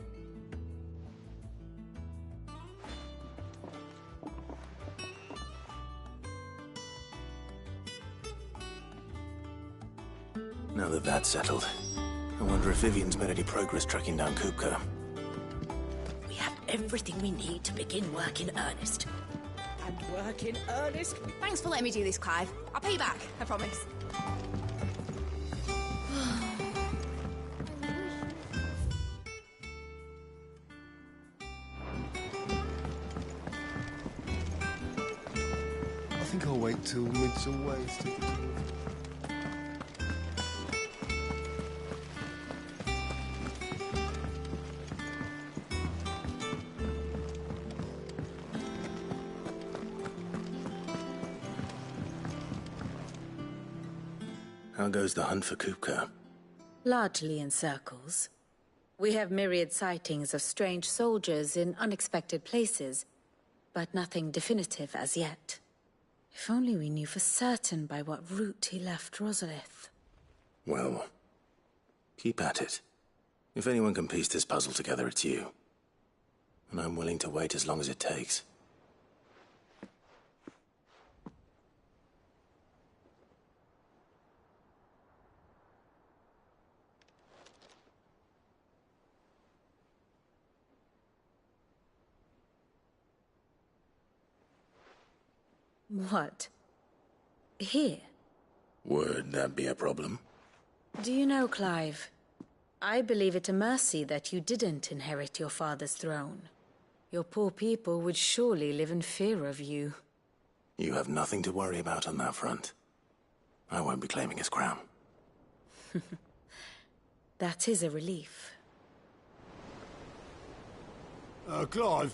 Now that that's settled, I wonder if Vivian's made any progress tracking down Kupka. We have everything we need to begin work in earnest. And work in earnest? Thanks for letting me do this, Clive. I'll pay you back, I promise. I think I'll wait till mid's away. How goes the hunt for Kupka? Largely in circles. We have myriad sightings of strange soldiers in unexpected places, but nothing definitive as yet. If only we knew for certain by what route he left Rosalith. Well, keep at it. If anyone can piece this puzzle together, it's you. And I'm willing to wait as long as it takes. What? Here? Would that be a problem? Do you know, Clive, I believe it a mercy that you didn't inherit your father's throne. Your poor people would surely live in fear of you. You have nothing to worry about on that front. I won't be claiming his crown. That is a relief. Clive,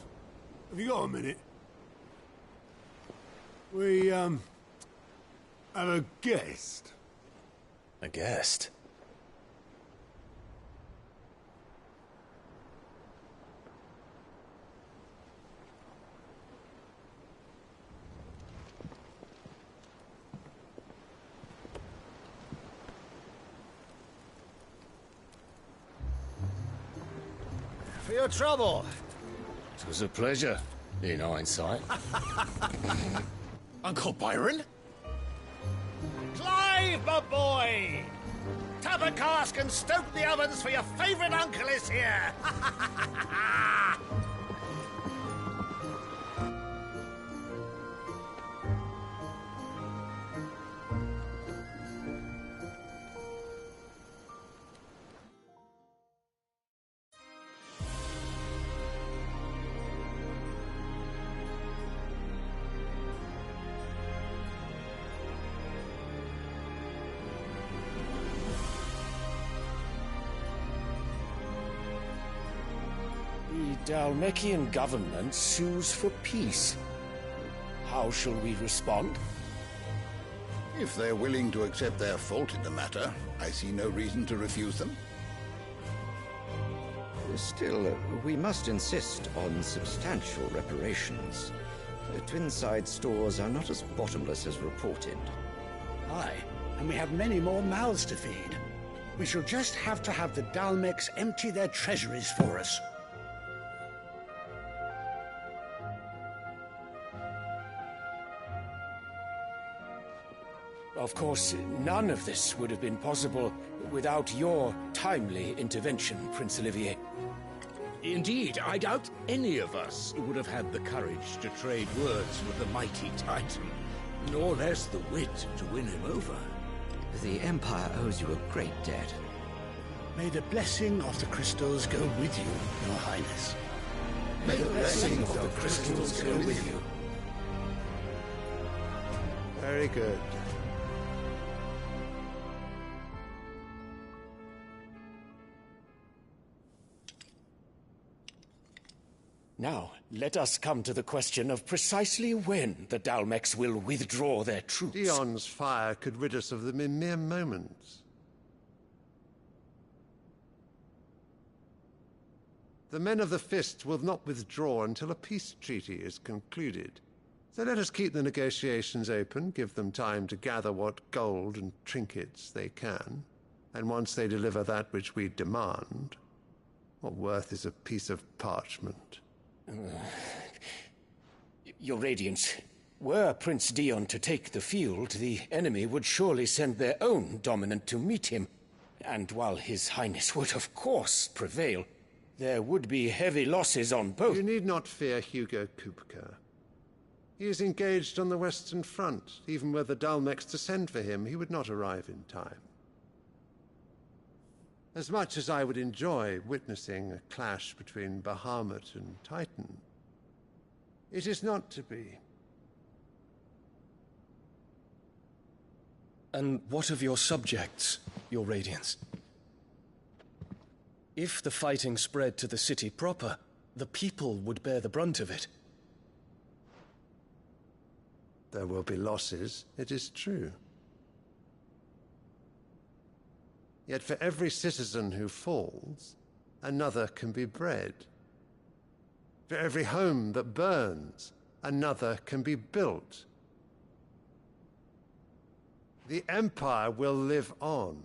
have you got a minute? We, have a guest. A guest? For your trouble. It was a pleasure, in hindsight. Uncle Byron? Clive, my boy! Tap a cask and stoke the ovens, for your favourite uncle is here! The Dalmekian government sues for peace. How shall we respond? If they're willing to accept their fault in the matter, I see no reason to refuse them. Still, we must insist on substantial reparations. Twinside stores are not as bottomless as reported. Aye, and we have many more mouths to feed. We shall just have to have the Dalmeks empty their treasuries for us. Of course, none of this would have been possible without your timely intervention, Prince Olivier. Indeed, I doubt any of us would have had the courage to trade words with the mighty Titan, nor less the wit to win him over. The Empire owes you a great debt. May the blessing of the crystals go with you, Your Highness. May the blessing of the crystals go with you. Very good. Now, let us come to the question of precisely when the Dalmeks will withdraw their troops. Dion's fire could rid us of them in mere moments. The men of the Fist will not withdraw until a peace treaty is concluded. So let us keep the negotiations open, give them time to gather what gold and trinkets they can, and once they deliver that which we demand, what worth is a piece of parchment? Your Radiance, were Prince Dion to take the field, the enemy would surely send their own dominant to meet him. And while His Highness would of course prevail, there would be heavy losses on both. You need not fear Hugo Kupka. He is engaged on the Western Front. Even were the Dalmeks to send for him, he would not arrive in time. As much as I would enjoy witnessing a clash between Bahamut and Titan, it is not to be. And what of your subjects, Your Radiance? If the fighting spread to the city proper, the people would bear the brunt of it. There will be losses, it is true. Yet for every citizen who falls, another can be bred. For every home that burns, another can be built. The Empire will live on.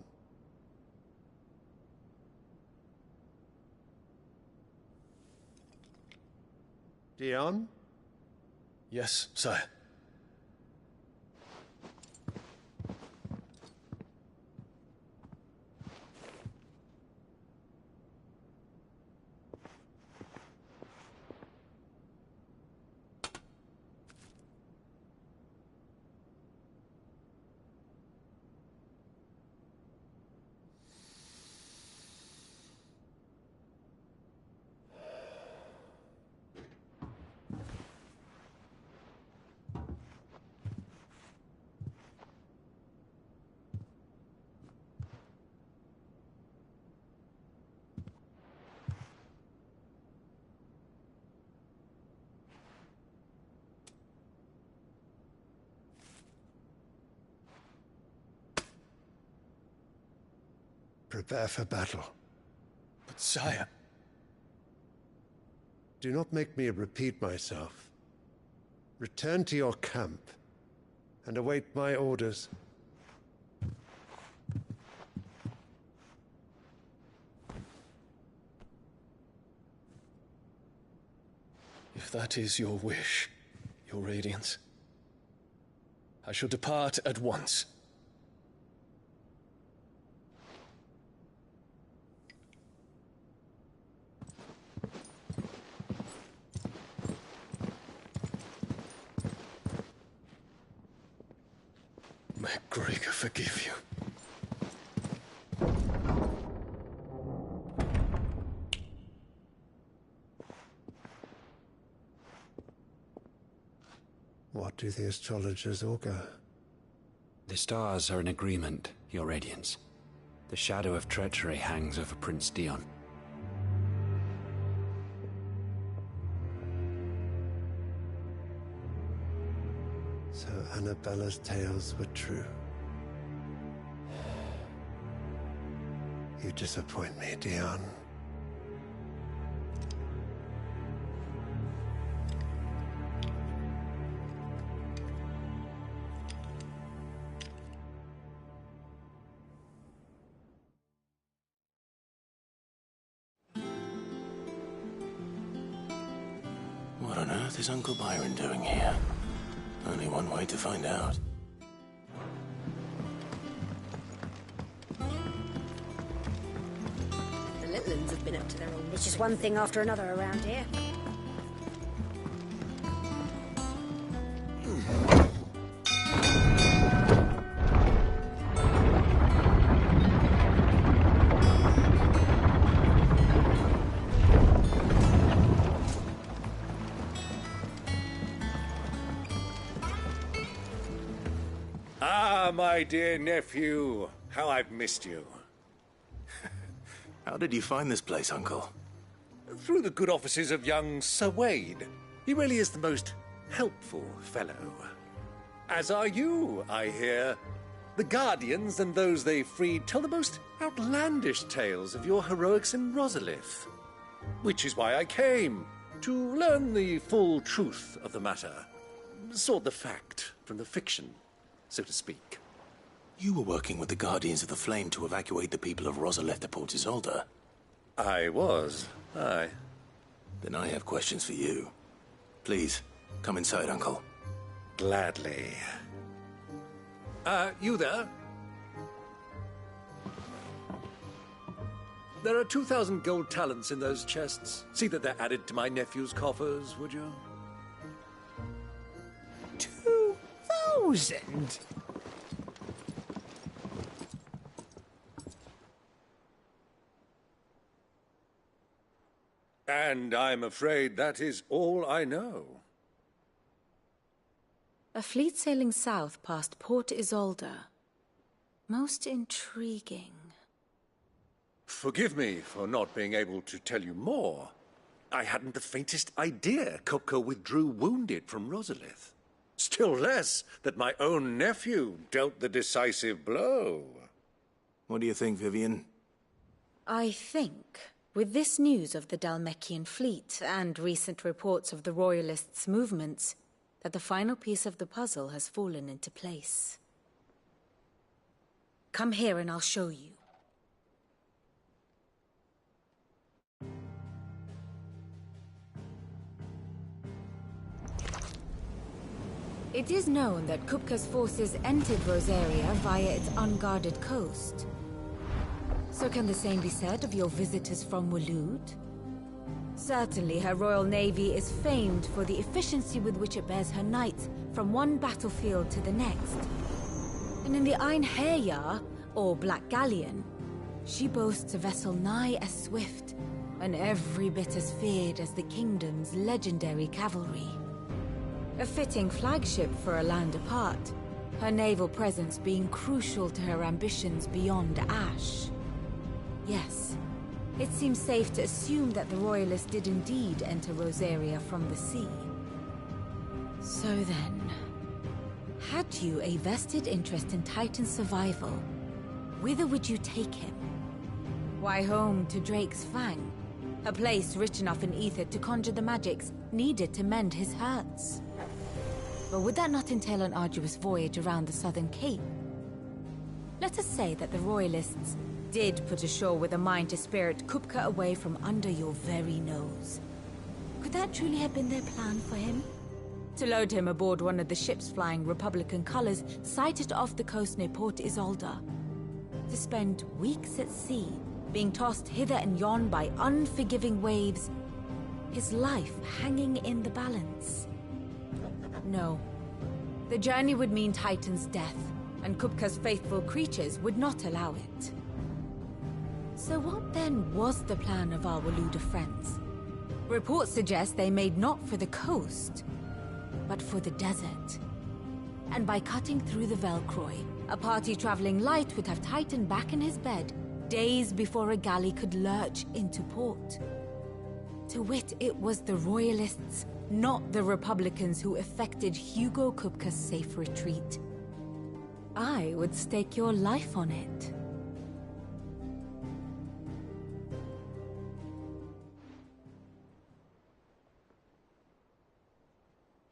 Dion? Yes, sire. prepare for battle. But sire... Do not make me repeat myself. Return to your camp and await my orders. If that is your wish, Your Radiance, I shall depart at once. May Gregor forgive you. What do the astrologers augur? The stars are in agreement, Your Radiance. The shadow of treachery hangs over Prince Dion. So Annabella's tales were true. You disappoint me, Dion. What on earth is Uncle Byron doing here? Only one way to find out. The little ones have been up to their own. It's just one thing after another around here. Ah, my dear nephew, how I've missed you. How did you find this place, Uncle? Through the good offices of young Sir Wade. He really is the most helpful fellow. As are you, I hear. The Guardians and those they freed tell the most outlandish tales of your heroics in Rosalith. Which is why I came, to learn the full truth of the matter. Sort the fact from the fiction, so to speak. You were working with the Guardians of the Flame to evacuate the people of Rosalith to Port Isolde. I was, aye. Then I have questions for you. Please, come inside, Uncle. Gladly. You there? There are 2,000 gold talents in those chests. See that they're added to my nephew's coffers, would you? 2,000? And I'm afraid that is all I know. A fleet sailing south past Port Isolde. Most intriguing. Forgive me for not being able to tell you more. I hadn't the faintest idea Kupka withdrew wounded from Rosalith. Still less that my own nephew dealt the decisive blow. What do you think, Vivian? I think, with this news of the Dhalmekian fleet and recent reports of the Royalists' movements, that the final piece of the puzzle has fallen into place. Come here and I'll show you. It is known that Kupka's forces entered Rosaria via its unguarded coast. So can the same be said of your visitors from Waloed? Certainly her Royal Navy is famed for the efficiency with which it bears her knights from one battlefield to the next. And in the Einherjar, or Black Galleon, she boasts a vessel nigh as swift and every bit as feared as the kingdom's legendary cavalry. A fitting flagship for a land apart, her naval presence being crucial to her ambitions beyond Ash. Yes, it seems safe to assume that the Royalists did indeed enter Rosaria from the sea. So then, had you a vested interest in Titan's survival, whither would you take him? Why, home to Drake's Fang, a place rich enough in ether to conjure the magics needed to mend his hurts. But would that not entail an arduous voyage around the southern cape? Let us say that the Royalists did put ashore with a mind to spirit Kupka away from under your very nose. Could that truly have been their plan for him? To load him aboard one of the ships flying Republican colors sighted off the coast near Port Isolde. To spend weeks at sea, being tossed hither and yon by unforgiving waves, his life hanging in the balance. No. The journey would mean Titan's death, and Kupka's faithful creatures would not allow it. So what then was the plan of our Waluda friends? Reports suggest they made not for the coast, but for the desert. And by cutting through the Velcroy, a party traveling light would have Titan back in his bed days before a galley could lurch into port. To wit, it was the Royalists, not the Republicans, who effected Hugo Kupka's safe retreat. I would stake your life on it.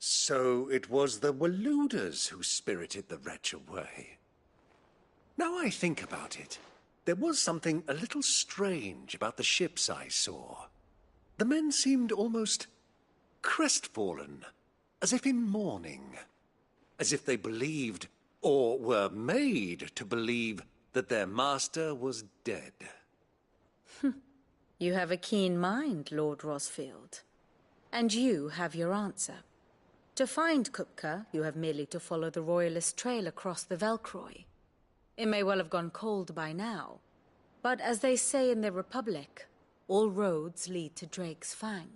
So it was the Waludas who spirited the wretch away. Now I think about it, there was something a little strange about the ships I saw. The men seemed almost crestfallen, as if in mourning, as if they believed, or were made to believe, that their master was dead. You have a keen mind, Lord Rosfield. And you have your answer. To find Kupka, you have merely to follow the Royalist trail across the Velcroy. It may well have gone cold by now, but as they say in the Republic, all roads lead to Drake's Fang.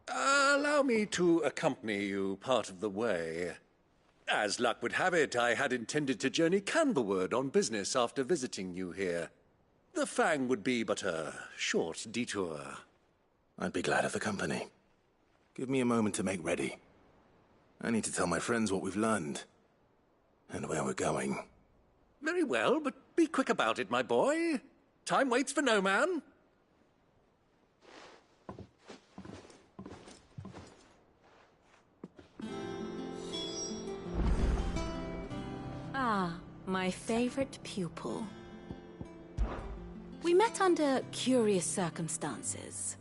Allow me to accompany you part of the way. As luck would have it, I had intended to journey Canberward on business after visiting you here. The Fang would be but a short detour. I'd be glad of the company. Give me a moment to make ready. I need to tell my friends what we've learned, and where we're going. Very well, but be quick about it, my boy. Time waits for no man. Ah, my favorite pupil. We met under curious circumstances.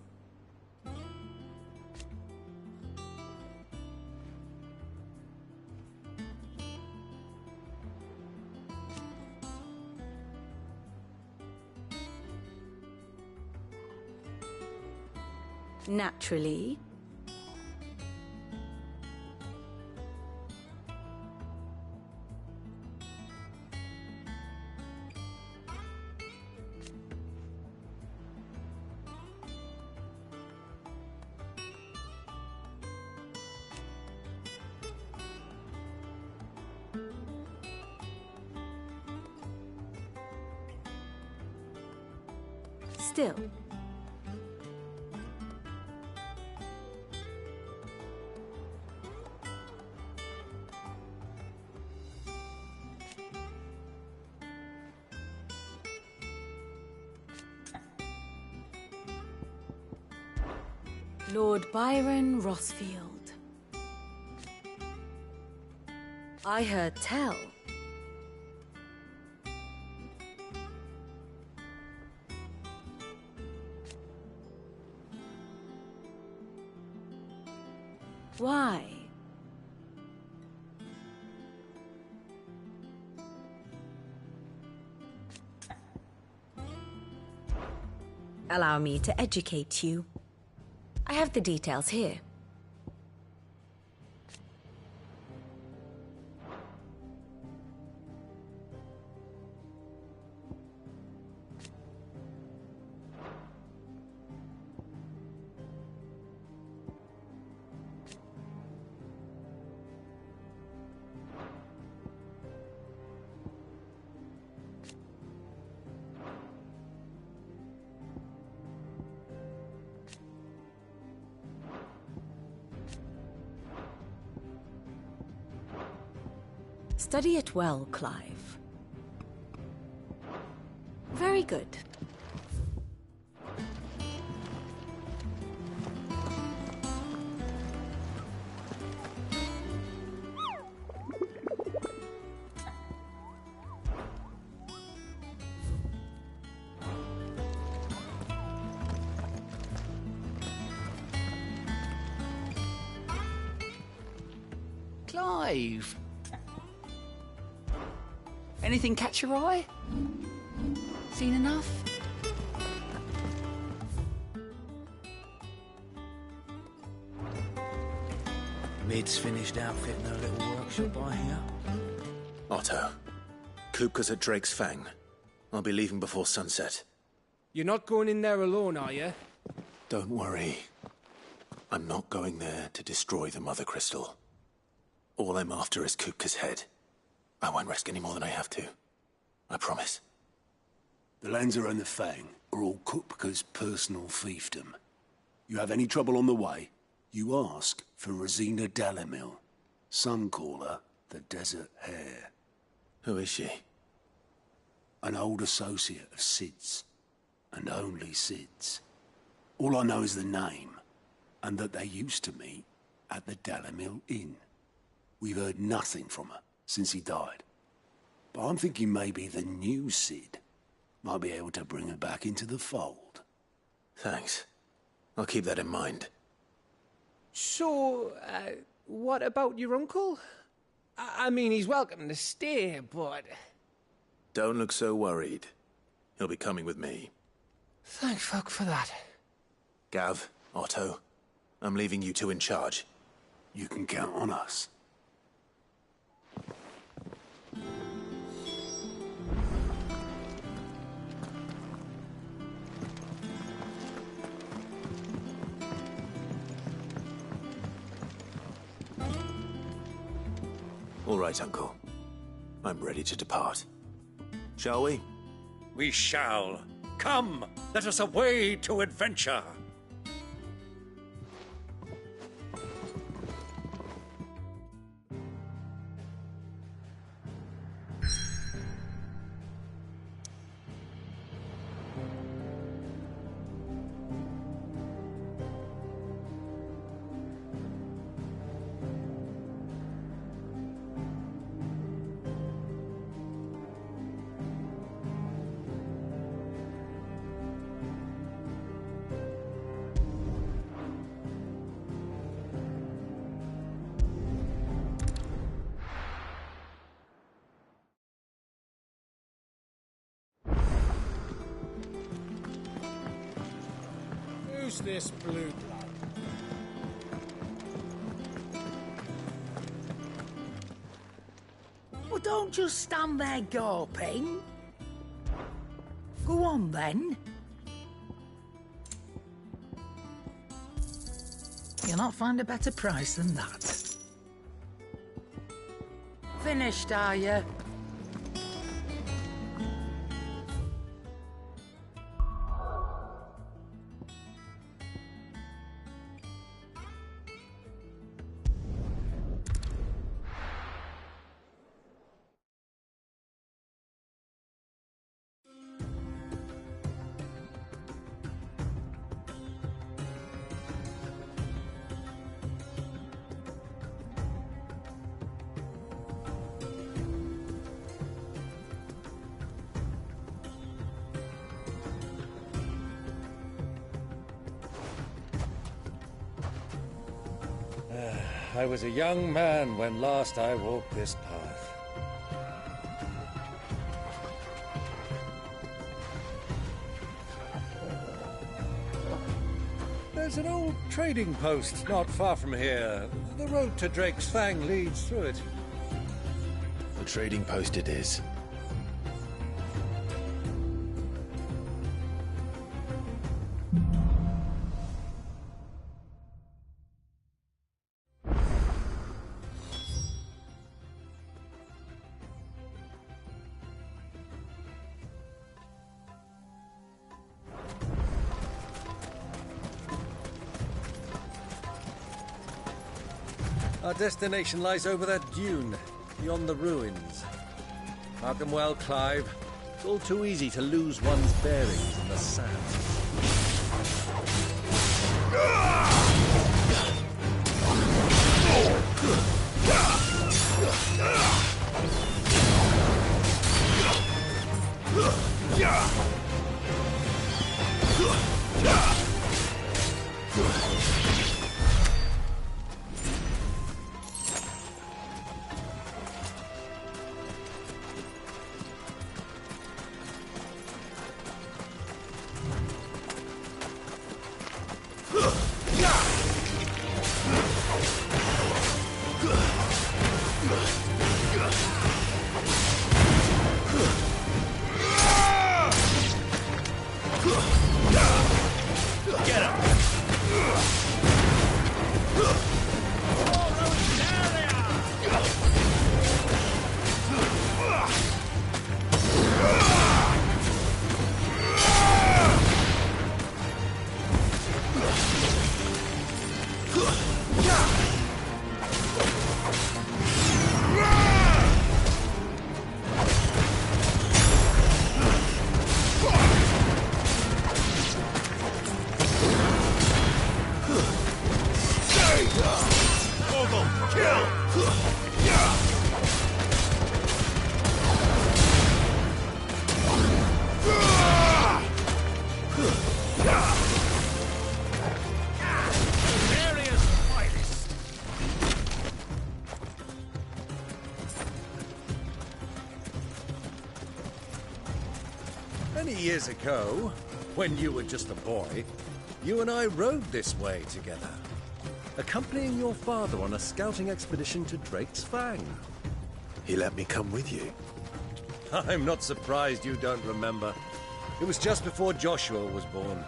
Naturally. Still. Lord Byron Rosfield. I heard tell. Why? Allow me to educate you. I have the details here. Study it well, Clive. Very good. Clive. Anything catch your eye? Seen enough? Mid's finished outfitting her little workshop by here. Otto, Kupka's at Drake's Fang. I'll be leaving before sunset. You're not going in there alone, are you? Don't worry. I'm not going there to destroy the Mother Crystal. All I'm after is Kupka's head. I won't risk any more than I have to. I promise. The Lancer and the Fang are all Kupka's personal fiefdom. You have any trouble on the way, you ask for Rosina Dalamil. Some call her the Desert Hare. Who is she? An old associate of Sid's. And only Sid's. All I know is the name, and that they used to meet at the Dalamil Inn. We've heard nothing from her since he died. But I'm thinking maybe the new Sid might be able to bring her back into the fold. Thanks. I'll keep that in mind. So, what about your uncle? I mean, he's welcome to stay, but... Don't look so worried. He'll be coming with me. Thank fuck for that. Gav, Otto, I'm leaving you two in charge. You can count on us. All right, Uncle. I'm ready to depart. Shall we? We shall. Come, let us away to adventure. Who's this blue blood? Well, don't just stand there gawping. Go on, then. You'll not find a better price than that. Finished, are you? I was a young man when last I walked this path. There's an old trading post not far from here. The road to Drake's Fang leads through it. The trading post it is. Our destination lies over that dune, beyond the ruins. Mark them well, Clive. It's all too easy to lose one's bearings in the sand. Get up! Many years ago, when you were just a boy, you and I rode this way together, accompanying your father on a scouting expedition to Drake's Fang. He let me come with you. I'm not surprised you don't remember. It was just before Joshua was born.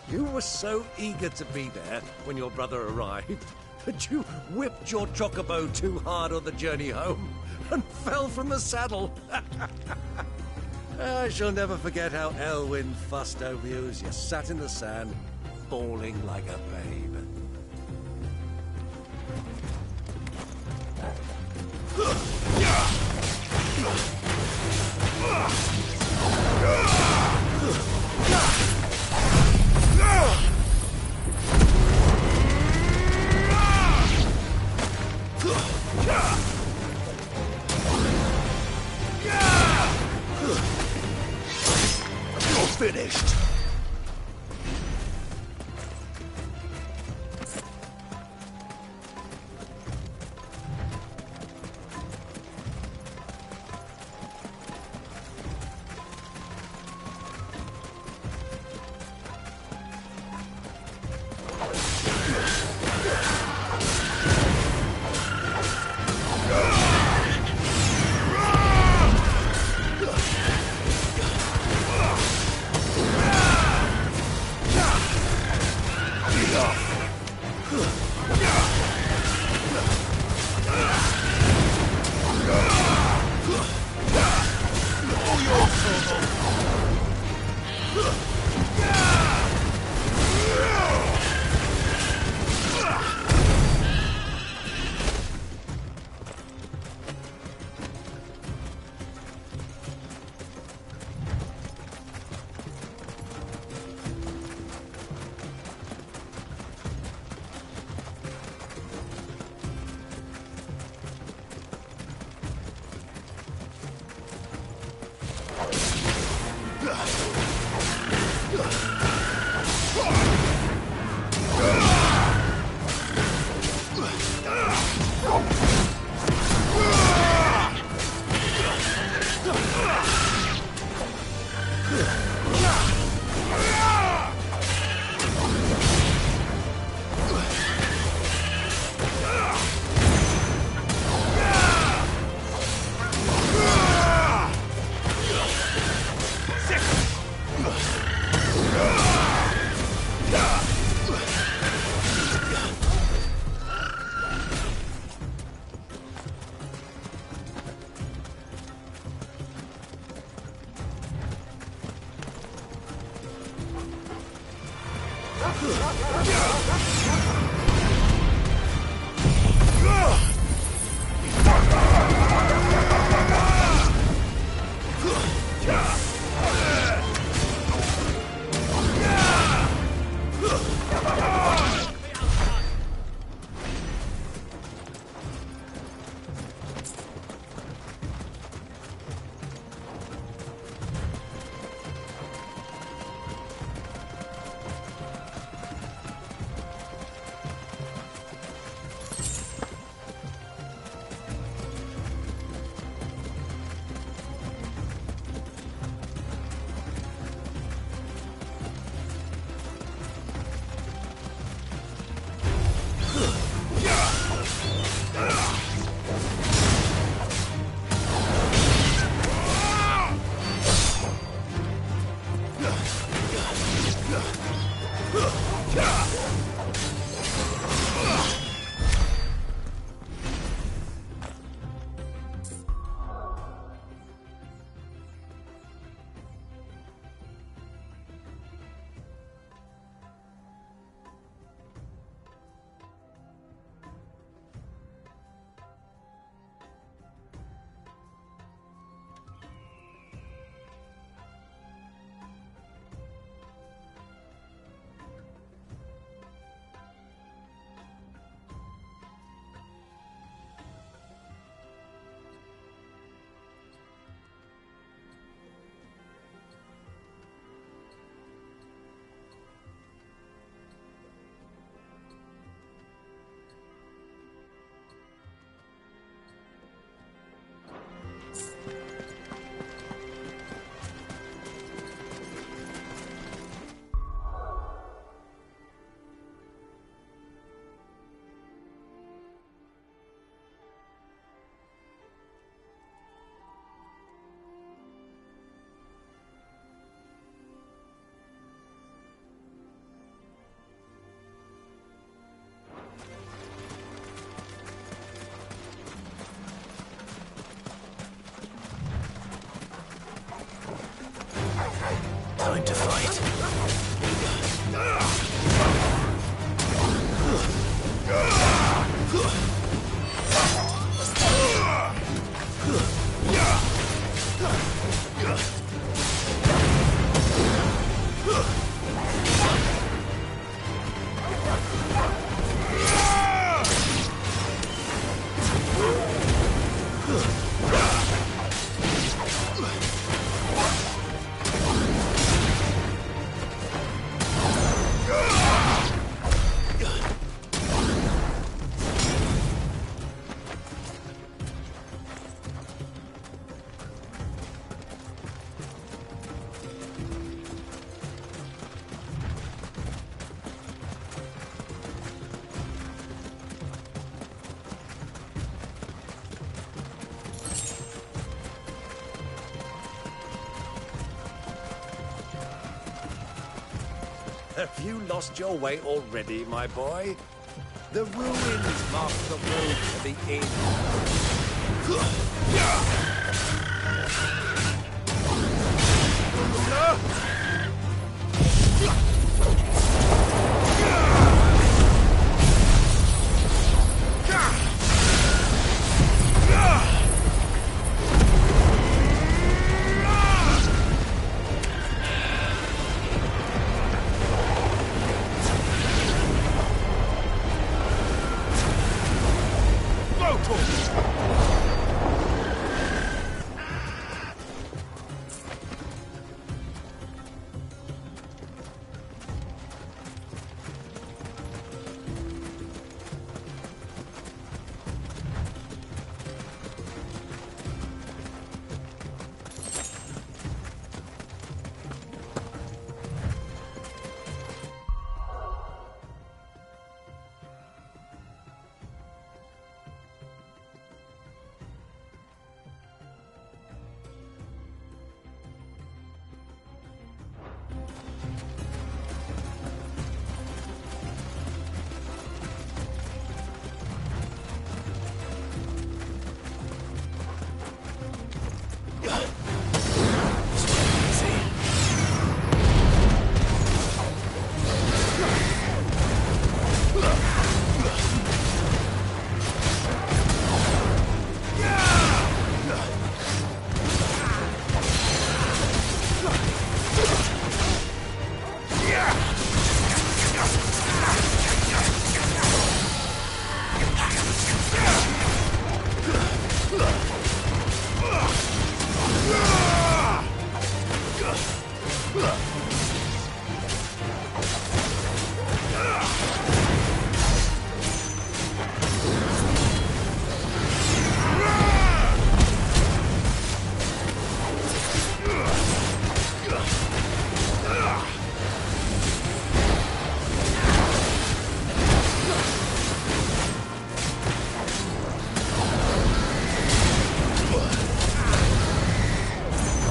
You were so eager to be there when your brother arrived that you whipped your chocobo too hard on the journey home and fell from the saddle. I shall never forget how Elwyn fussed over you as you sat in the sand, bawling like a babe. You're finished. Time to fight. Have you lost your way already, my boy? The ruins mark the road to the inn.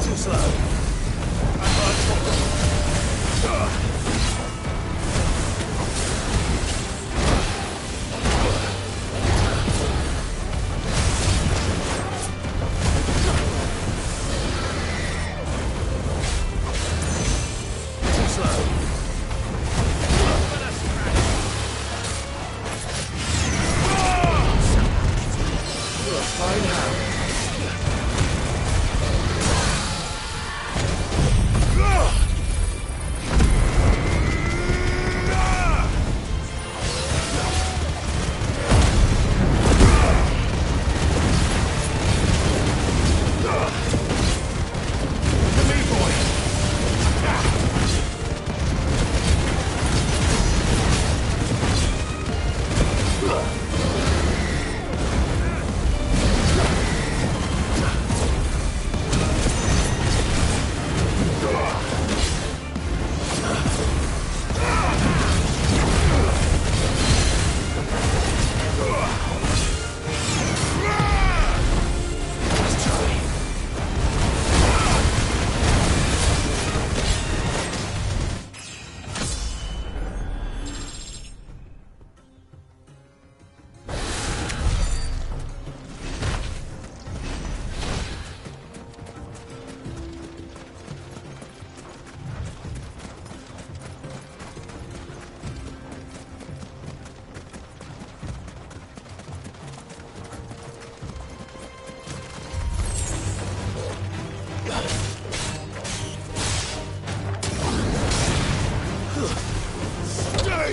Too slow. I'm on top.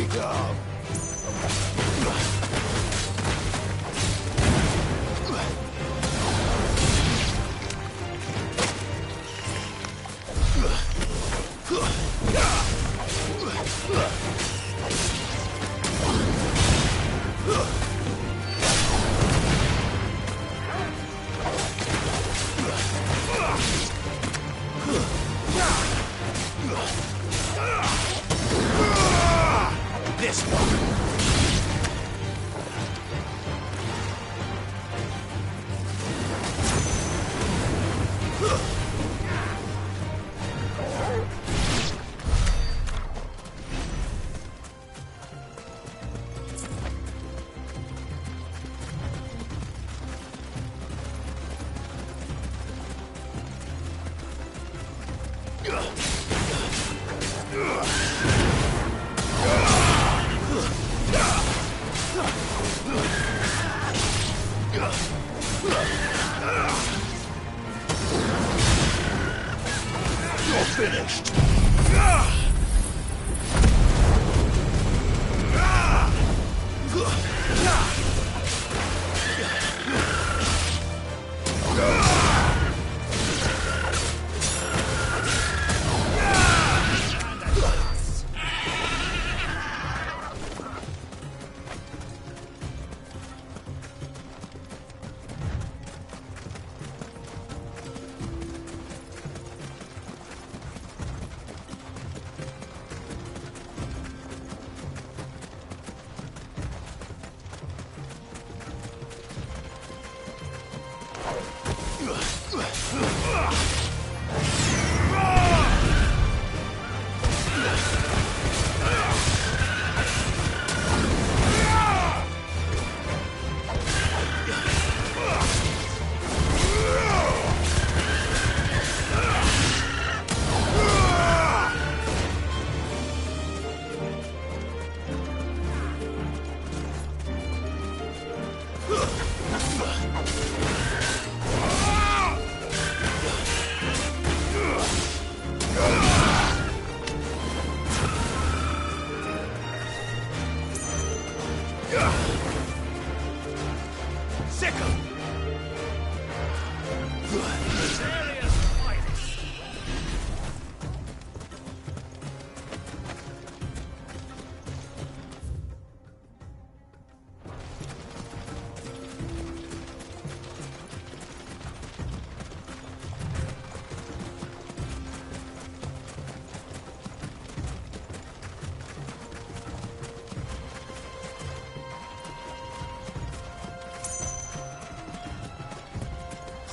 Wake up! This one. You're finished!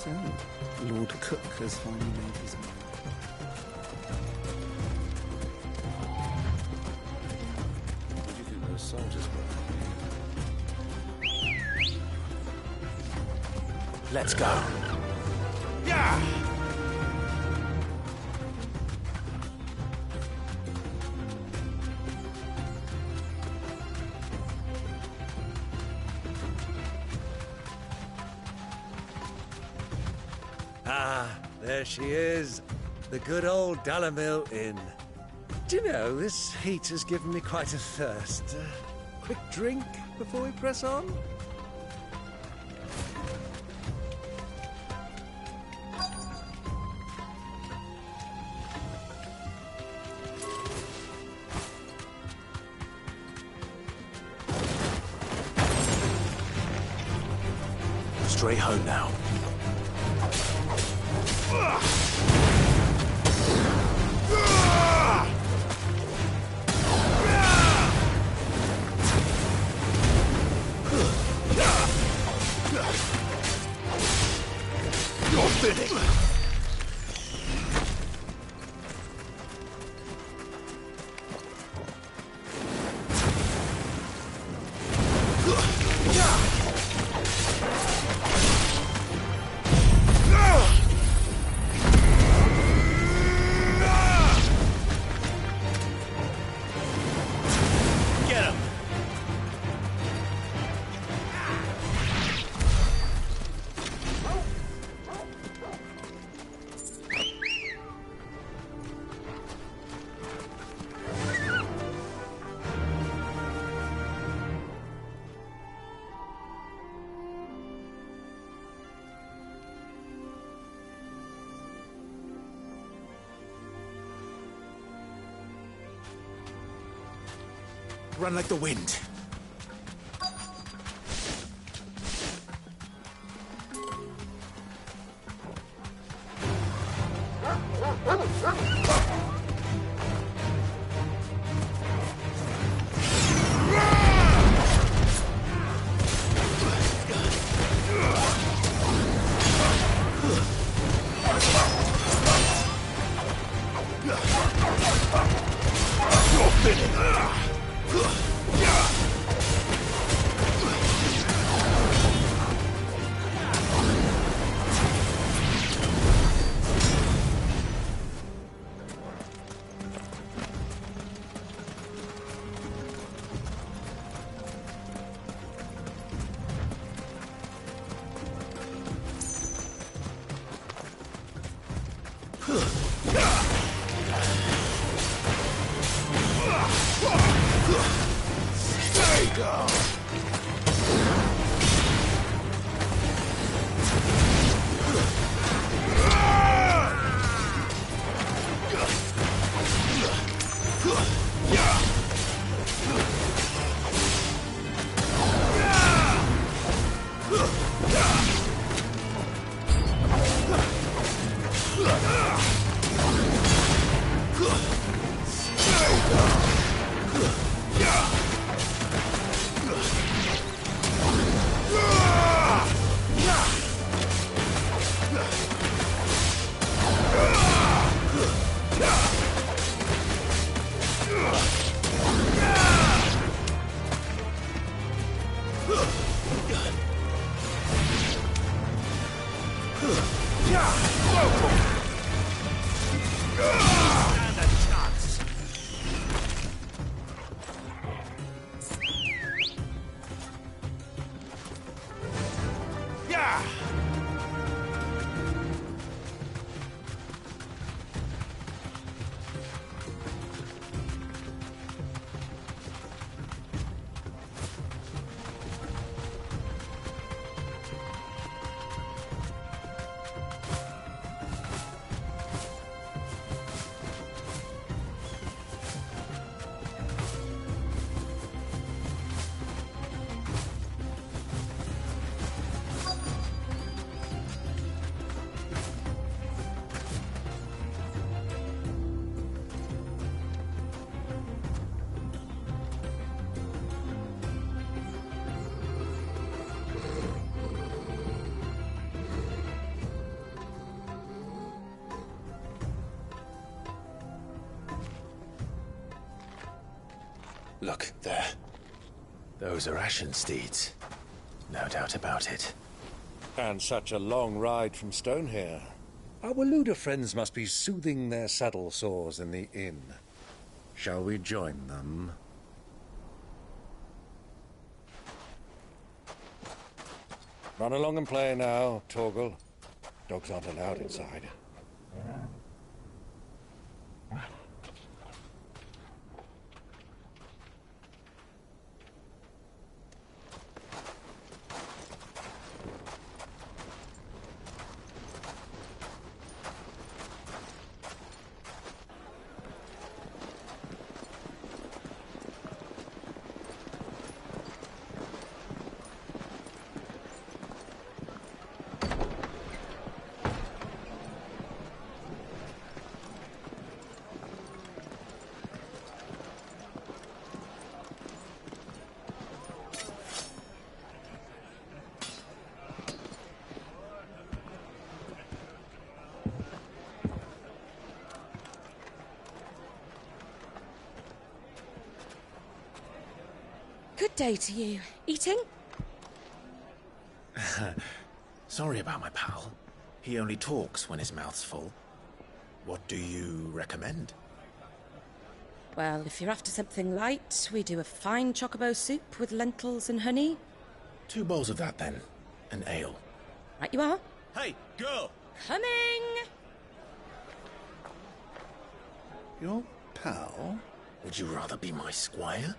So, Lord Cook has finally made his mind. What do you think those soldiers were? Let's go. Yeah! Ah, there she is. The good old Dalamil Inn. Do you know, this heat has given me quite a thirst. Quick drink before we press on? Straight home now. You're finished! Run like the wind. Look, there. Those are Ashen steeds. No doubt about it. And such a long ride from Stonehere. Our Luda friends must be soothing their saddle sores in the inn. Shall we join them? Run along and play now, Torgal. Dogs aren't allowed inside. Good day to you. Eating? Sorry about my pal. He only talks when his mouth's full. What do you recommend? Well, if you're after something light, we do a fine chocobo soup with lentils and honey. 2 bowls of that, then. An ale. Right you are. Hey, girl! Coming! Your pal? Would you rather be my squire?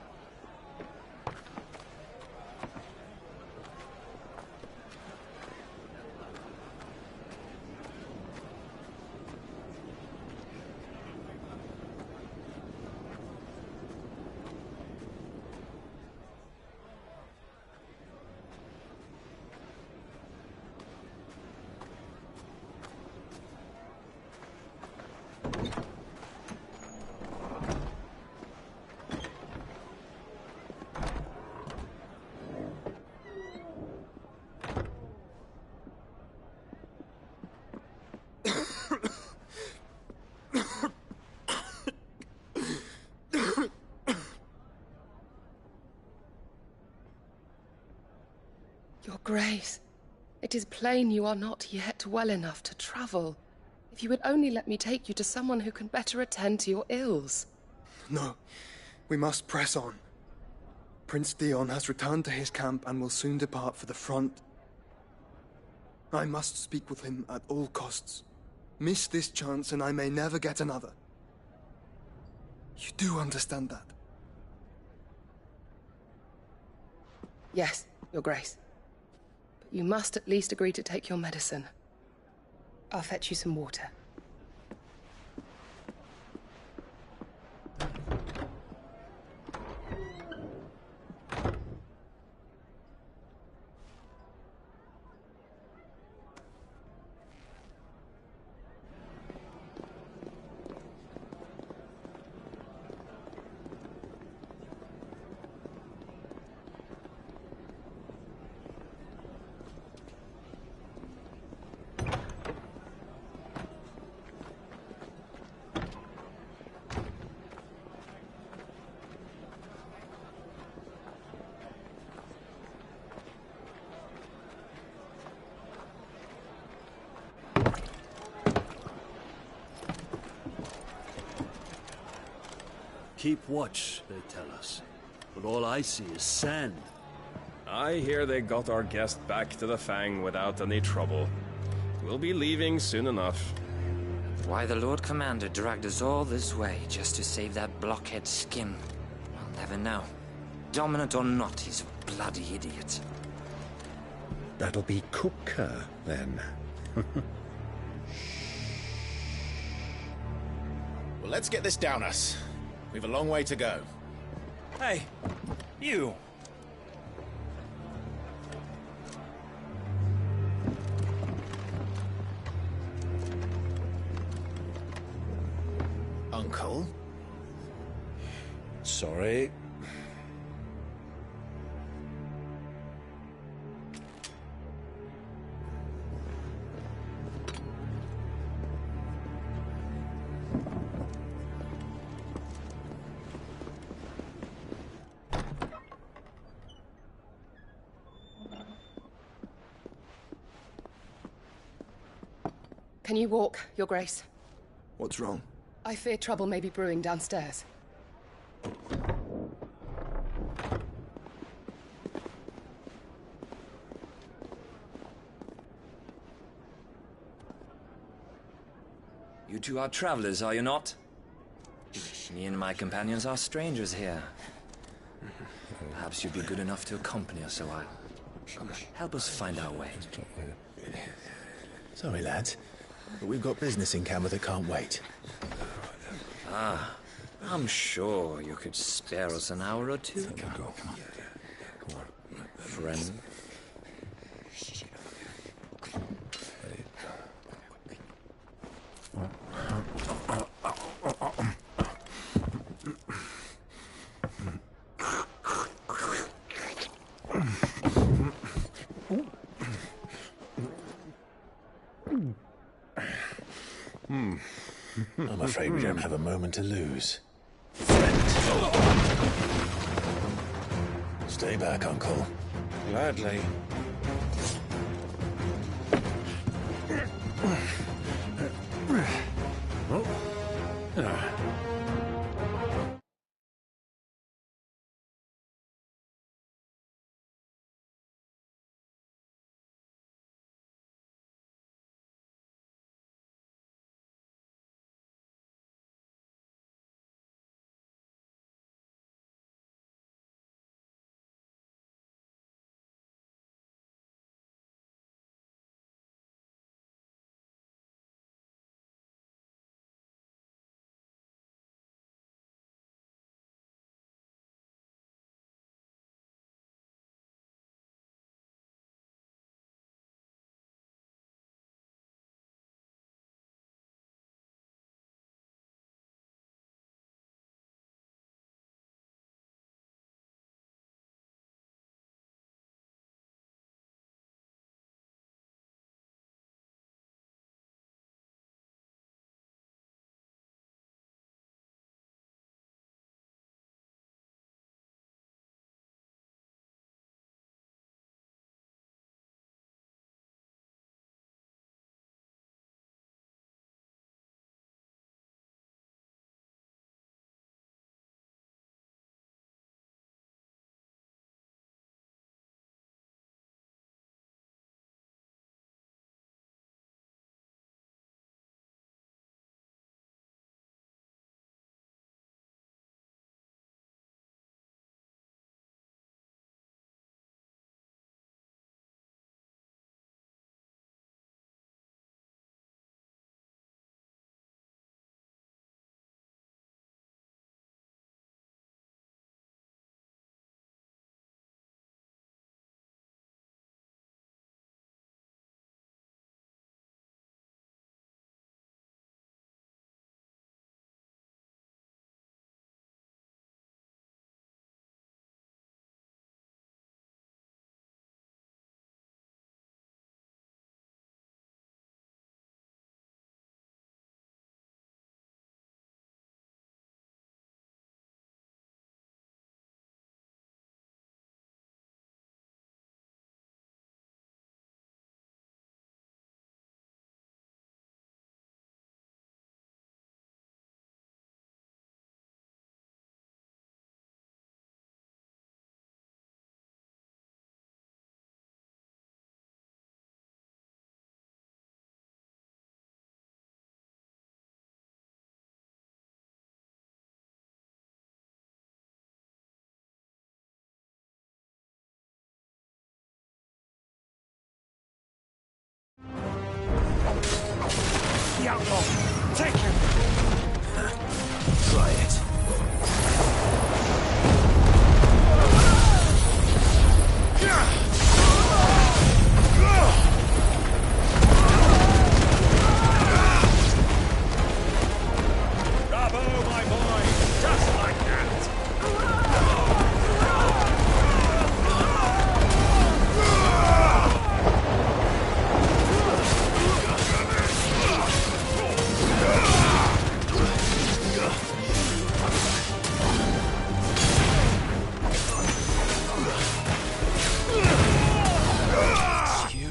Grace, it is plain you are not yet well enough to travel. If you would only let me take you to someone who can better attend to your ills. No, we must press on. Prince Dion has returned to his camp and will soon depart for the front. I must speak with him at all costs. Miss this chance and I may never get another. You do understand that? Yes, Your Grace. But you must at least agree to take your medicine. I'll fetch you some water. Keep watch, they tell us. But all I see is sand. I hear they got our guest back to the Fang without any trouble. We'll be leaving soon enough. Why the Lord Commander dragged us all this way just to save that blockhead skin, I'll never know. Dominant or not, he's a bloody idiot. That'll be Cooker, then. Well, let's get this down us. We've a long way to go. Hey, you. Uncle? Sorry. Can you walk, Your Grace? What's wrong? I fear trouble may be brewing downstairs. You two are travelers, are you not? Me and my companions are strangers here. Perhaps you'd be good enough to accompany us a while. Help us find our way. Sorry, lads, but we've got business in camera that can't wait. Ah, I'm sure you could spare us an hour or two. Come on. Friend. I'm afraid we don't have a moment to lose. Stay back, Uncle. Gladly. take him! Try it. Bravo, my boy! Just like that! It's you.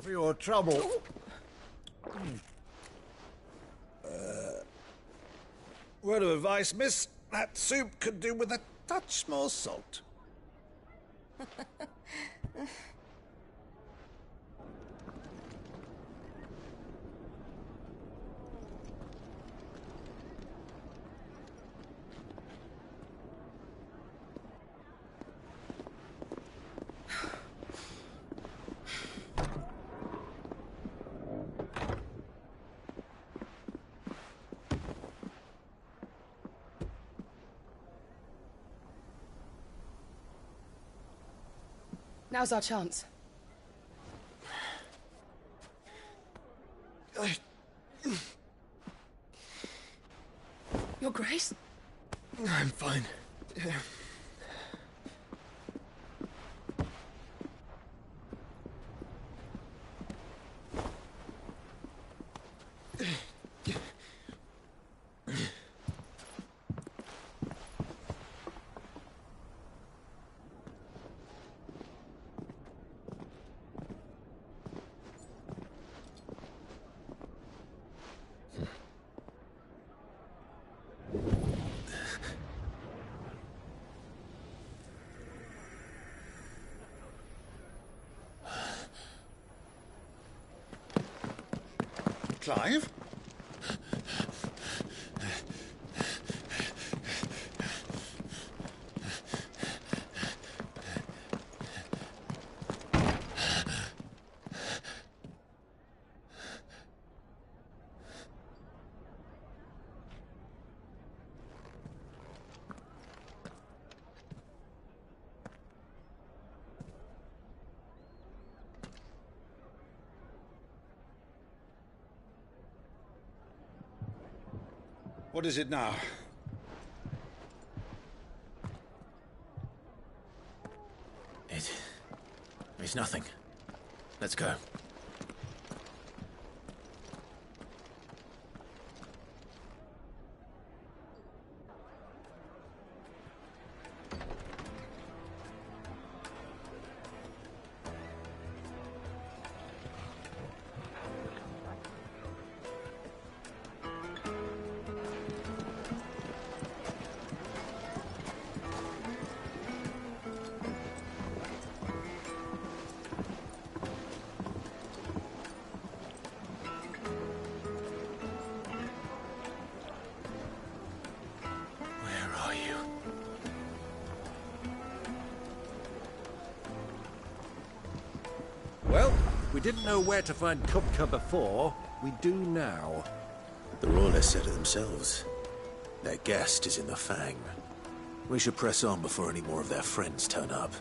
For your trouble. Word of advice, miss. That soup could do with a touch more salt. Now's our chance. Your Grace? I'm fine. Clive? What is it now? It's nothing. Let's go. Well, we didn't know where to find Kupka before. We do now. The Royalists said it themselves. Their guest is in the Fang. We should press on before any more of their friends turn up.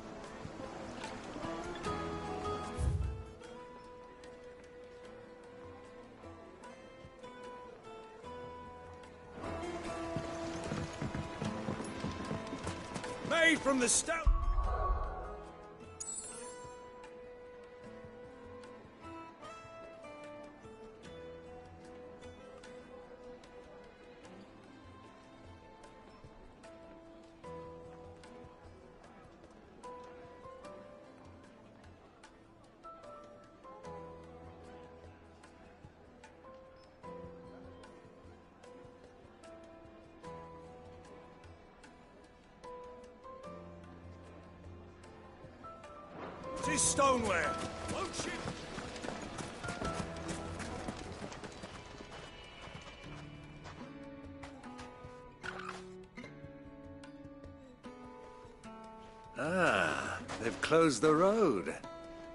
Made from the stone. 'Tis stoneware. Won't she? Ah, they've closed the road.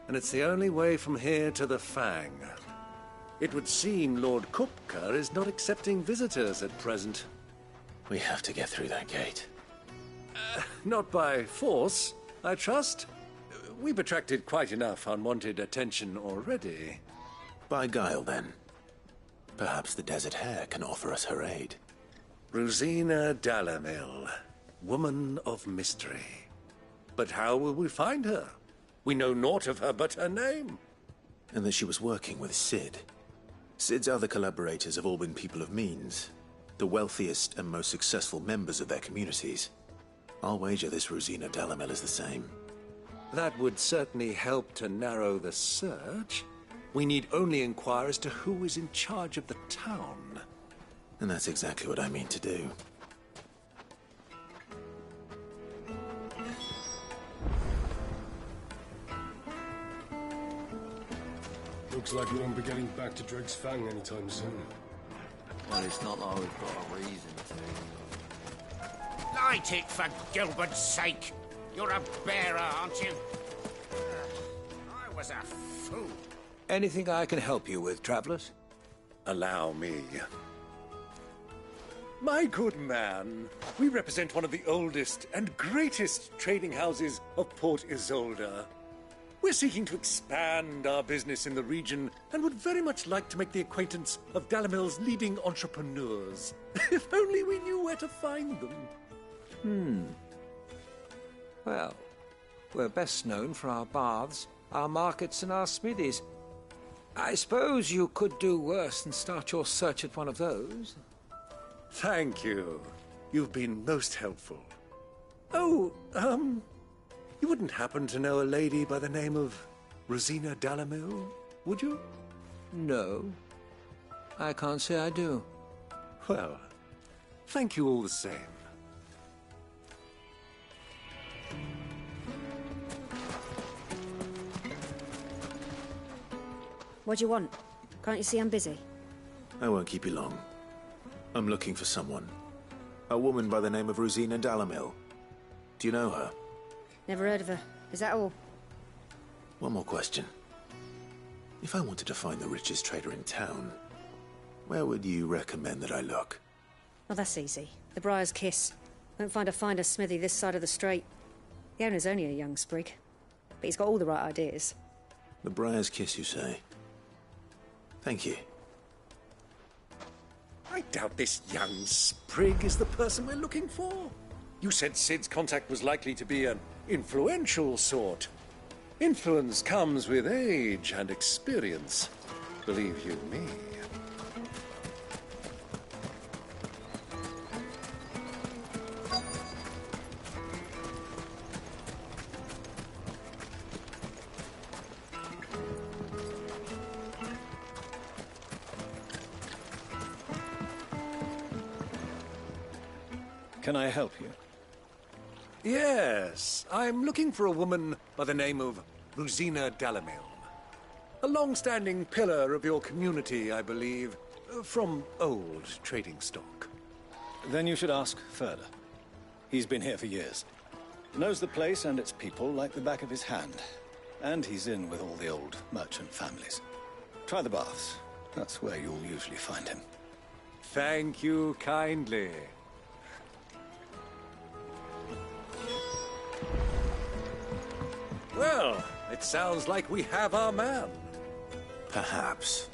And it's the only way from here to the Fang. It would seem Lord Kupka is not accepting visitors at present. We have to get through that gate. Not by force, I trust. We've attracted quite enough unwanted attention already. By guile, then. Perhaps the Desert Hare can offer us her aid. Rosina Dalamil, woman of mystery. But how will we find her? We know naught of her but her name. And that she was working with Sid. Sid's other collaborators have all been people of means, the wealthiest and most successful members of their communities. I'll wager this Rosina Dalamil is the same. That would certainly help to narrow the search. We need only inquire as to who is in charge of the town. And that's exactly what I mean to do. Looks like we won't be getting back to Drake's Fang anytime soon. Well, it's not like we've got a reason to. Light it, for Gilbert's sake! You're a bearer, aren't you? I was a fool. Anything I can help you with, travelers? Allow me. My good man, we represent one of the oldest and greatest trading houses of Port Isolde. We're seeking to expand our business in the region and would very much like to make the acquaintance of Dalamil's leading entrepreneurs. If only we knew where to find them. Well, we're best known for our baths, our markets, and our smithies. I suppose you could do worse than start your search at one of those. Thank you. You've been most helpful. Oh, you wouldn't happen to know a lady by the name of Rosina Dalamil, would you? No. I can't say I do. Well, thank you all the same. What do you want? Can't you see I'm busy? I won't keep you long. I'm looking for someone. A woman by the name of Rosina Dalamil. Do you know her? Never heard of her. Is that all? One more question. If I wanted to find the richest trader in town, where would you recommend that I look? Well, that's easy. The Briar's Kiss. Won't find a finer smithy this side of the strait. The owner's only a young sprig, but he's got all the right ideas. The Briar's Kiss, you say? Thank you. I doubt this young sprig is the person we're looking for. You said Sid's contact was likely to be an influential sort. Influence comes with age and experience, believe you me. Can I help you? Yes, I'm looking for a woman by the name of Rosina Dalamil. A long-standing pillar of your community, I believe, from old trading stock. Then you should ask further. He's been here for years. Knows the place and its people like the back of his hand. And he's in with all the old merchant families. Try the baths. That's where you'll usually find him. Thank you kindly. Well, it sounds like we have our man. Perhaps.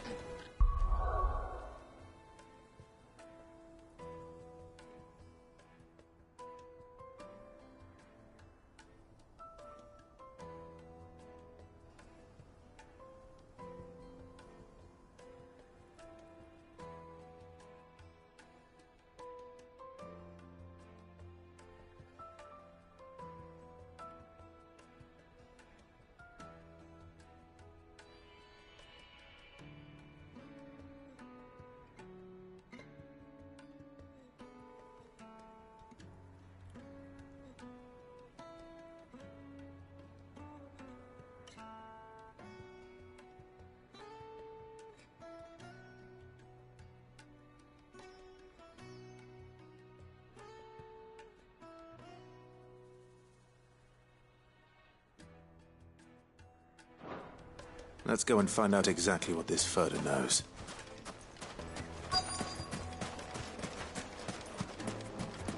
Let's go and find out exactly what this Furter knows.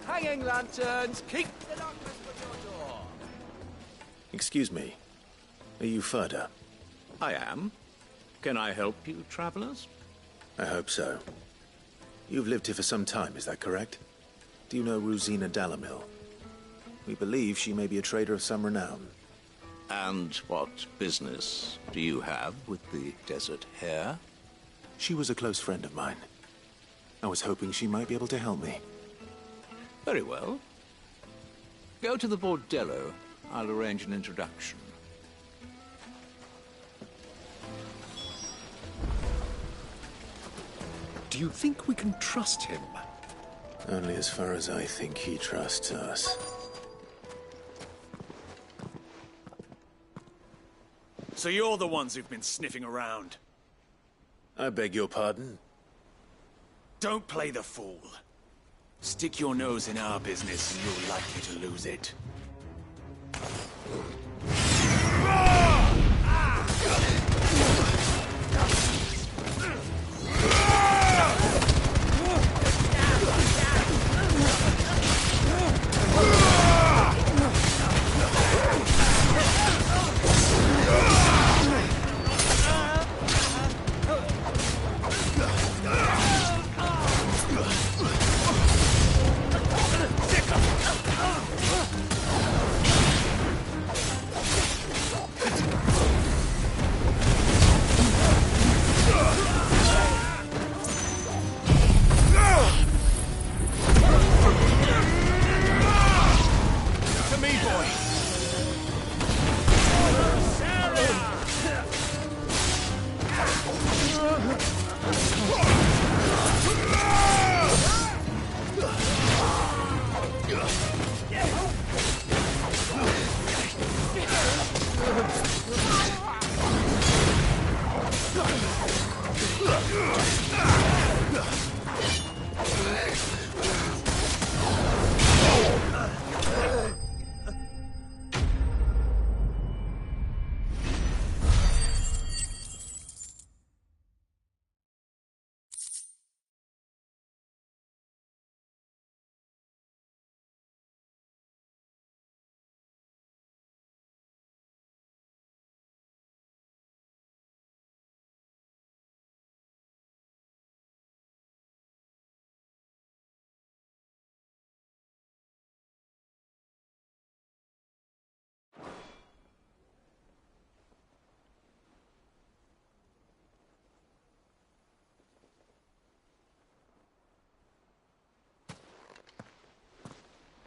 Hanging lanterns, keep the darkness from your door. Excuse me. Are you Furter? I am. Can I help you, travelers? I hope so. You've lived here for some time, is that correct? Do you know Rosina Dalamil? We believe she may be a trader of some renown. And what business do you have with the desert hare? She was a close friend of mine. I was hoping she might be able to help me. Very well. Go to the bordello. I'll arrange an introduction. Do you think we can trust him? Only as far as I think he trusts us. So you're the ones who've been sniffing around? I beg your pardon? Don't play the fool. Stick your nose in our business and you're likely to lose it.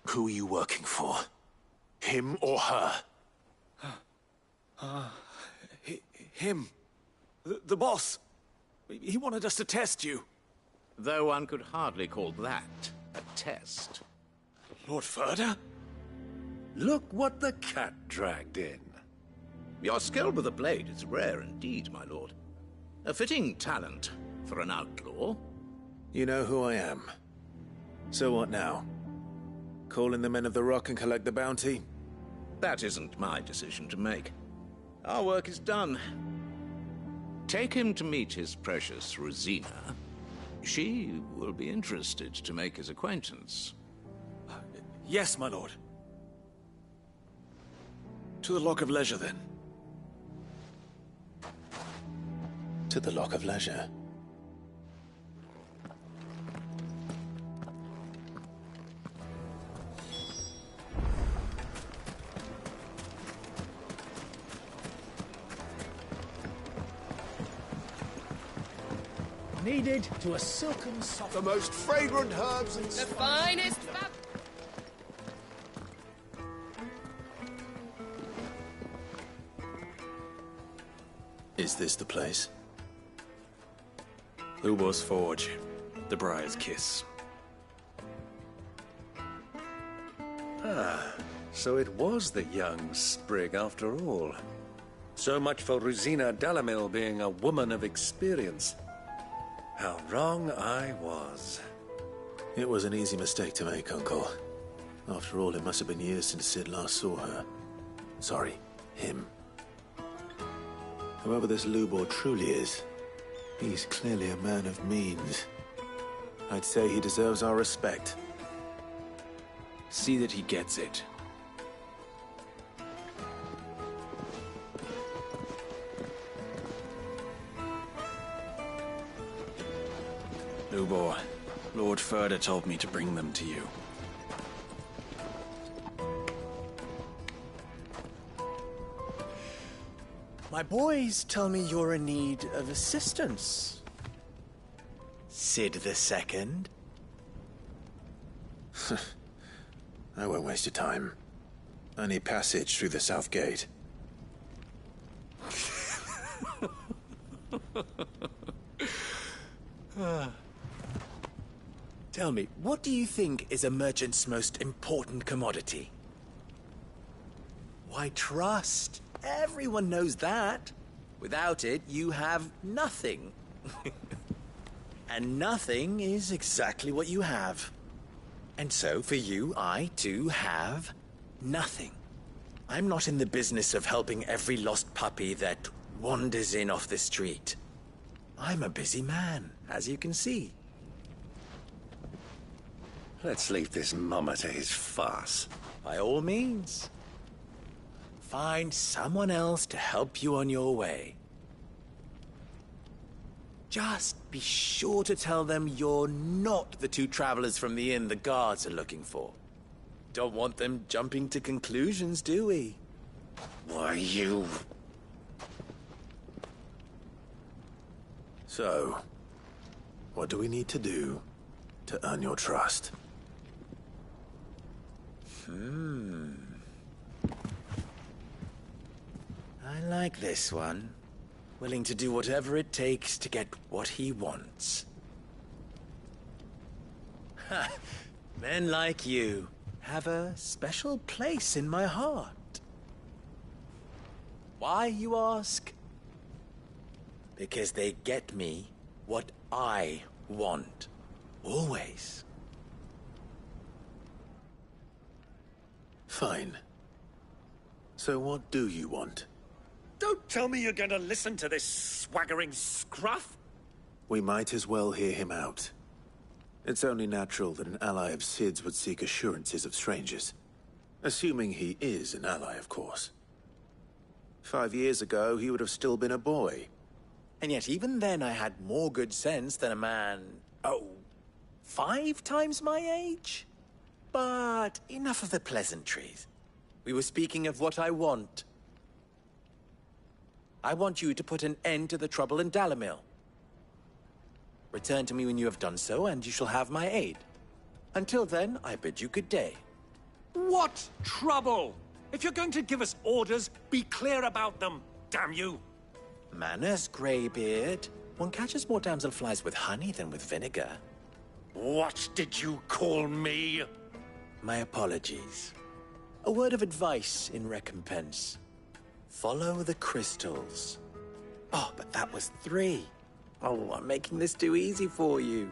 Who are you working for? Him or her? Him. The boss. He wanted us to test you. Though one could hardly call that a test. Lord Furter? Look what the cat dragged in. Your skill with the blade is rare indeed, my lord. A fitting talent for an outlaw. You know who I am. So what now? Call in the men of the Rock and collect the bounty? That isn't my decision to make. Our work is done. Take him to meet his precious Rosina. She will be interested to make his acquaintance. Yes, my lord. To the Lock of Leisure, then. To the Lock of Leisure. Needed to a silken soft... The most fragrant herbs and... The finest fab... Is this the place? Lubos Forge. The Briar's Kiss. Ah, so it was the young sprig after all. So much for Rosina Dalamil being a woman of experience. How wrong I was. It was an easy mistake to make, Uncle. After all, it must have been years since Sid last saw her. Sorry, him. Whoever this Lubor truly is, he's clearly a man of means. I'd say he deserves our respect. See that he gets it. Lubor, Lord Furder told me to bring them to you. My boys tell me you're in need of assistance. Sid the Second? I won't waste your time. I need passage through the south gate. Tell me, what do you think is a merchant's most important commodity? Why, trust. Everyone knows that. Without it, you have nothing. And nothing is exactly what you have. And so, for you, I, too, have nothing. I'm not in the business of helping every lost puppy that wanders in off the street. I'm a busy man, as you can see. Let's leave this mummer to his farce. By all means. Find someone else to help you on your way. Just be sure to tell them you're not the two travelers from the inn the guards are looking for. Don't want them jumping to conclusions, do we? Why, you... So, what do we need to do to earn your trust? I like this one. Willing to do whatever it takes to get what he wants. Ha! Men like you have a special place in my heart. Why, you ask? Because they get me what I want. Always. Fine. So what do you want? Don't tell me you're going to listen to this swaggering scruff! We might as well hear him out. It's only natural that an ally of Sid's would seek assurances of strangers. Assuming he is an ally, of course. 5 years ago, he would have still been a boy. And yet even then I had more good sense than a man... 5 times my age? But enough of the pleasantries. We were speaking of what I want. I want you to put an end to the trouble in Dalamil. Return to me when you have done so, and you shall have my aid. Until then, I bid you good day. What trouble? If you're going to give us orders, be clear about them, damn you! Manners, Greybeard. One catches more damselflies with honey than with vinegar. What did you call me? My apologies. A word of advice in recompense. Follow the crystals. Oh, but that was 3. Oh, I'm making this too easy for you.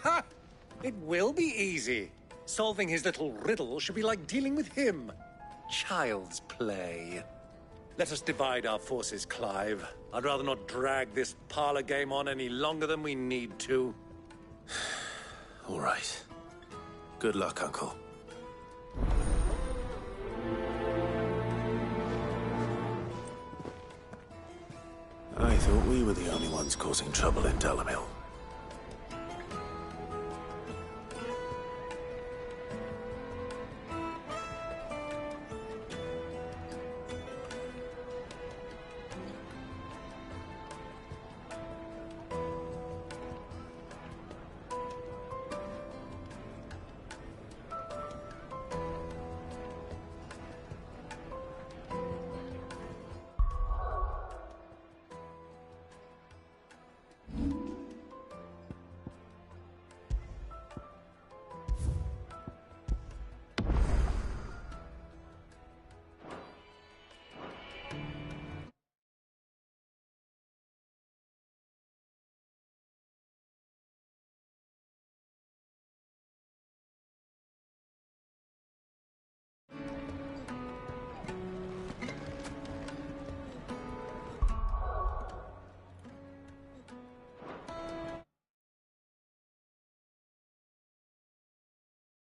Ha! It will be easy. Solving his little riddle should be like dealing with him. Child's play. Let us divide our forces, Clive. I'd rather not drag this parlor game on any longer than we need to. All right. Good luck, Uncle. I thought we were the only ones causing trouble in Dalamil.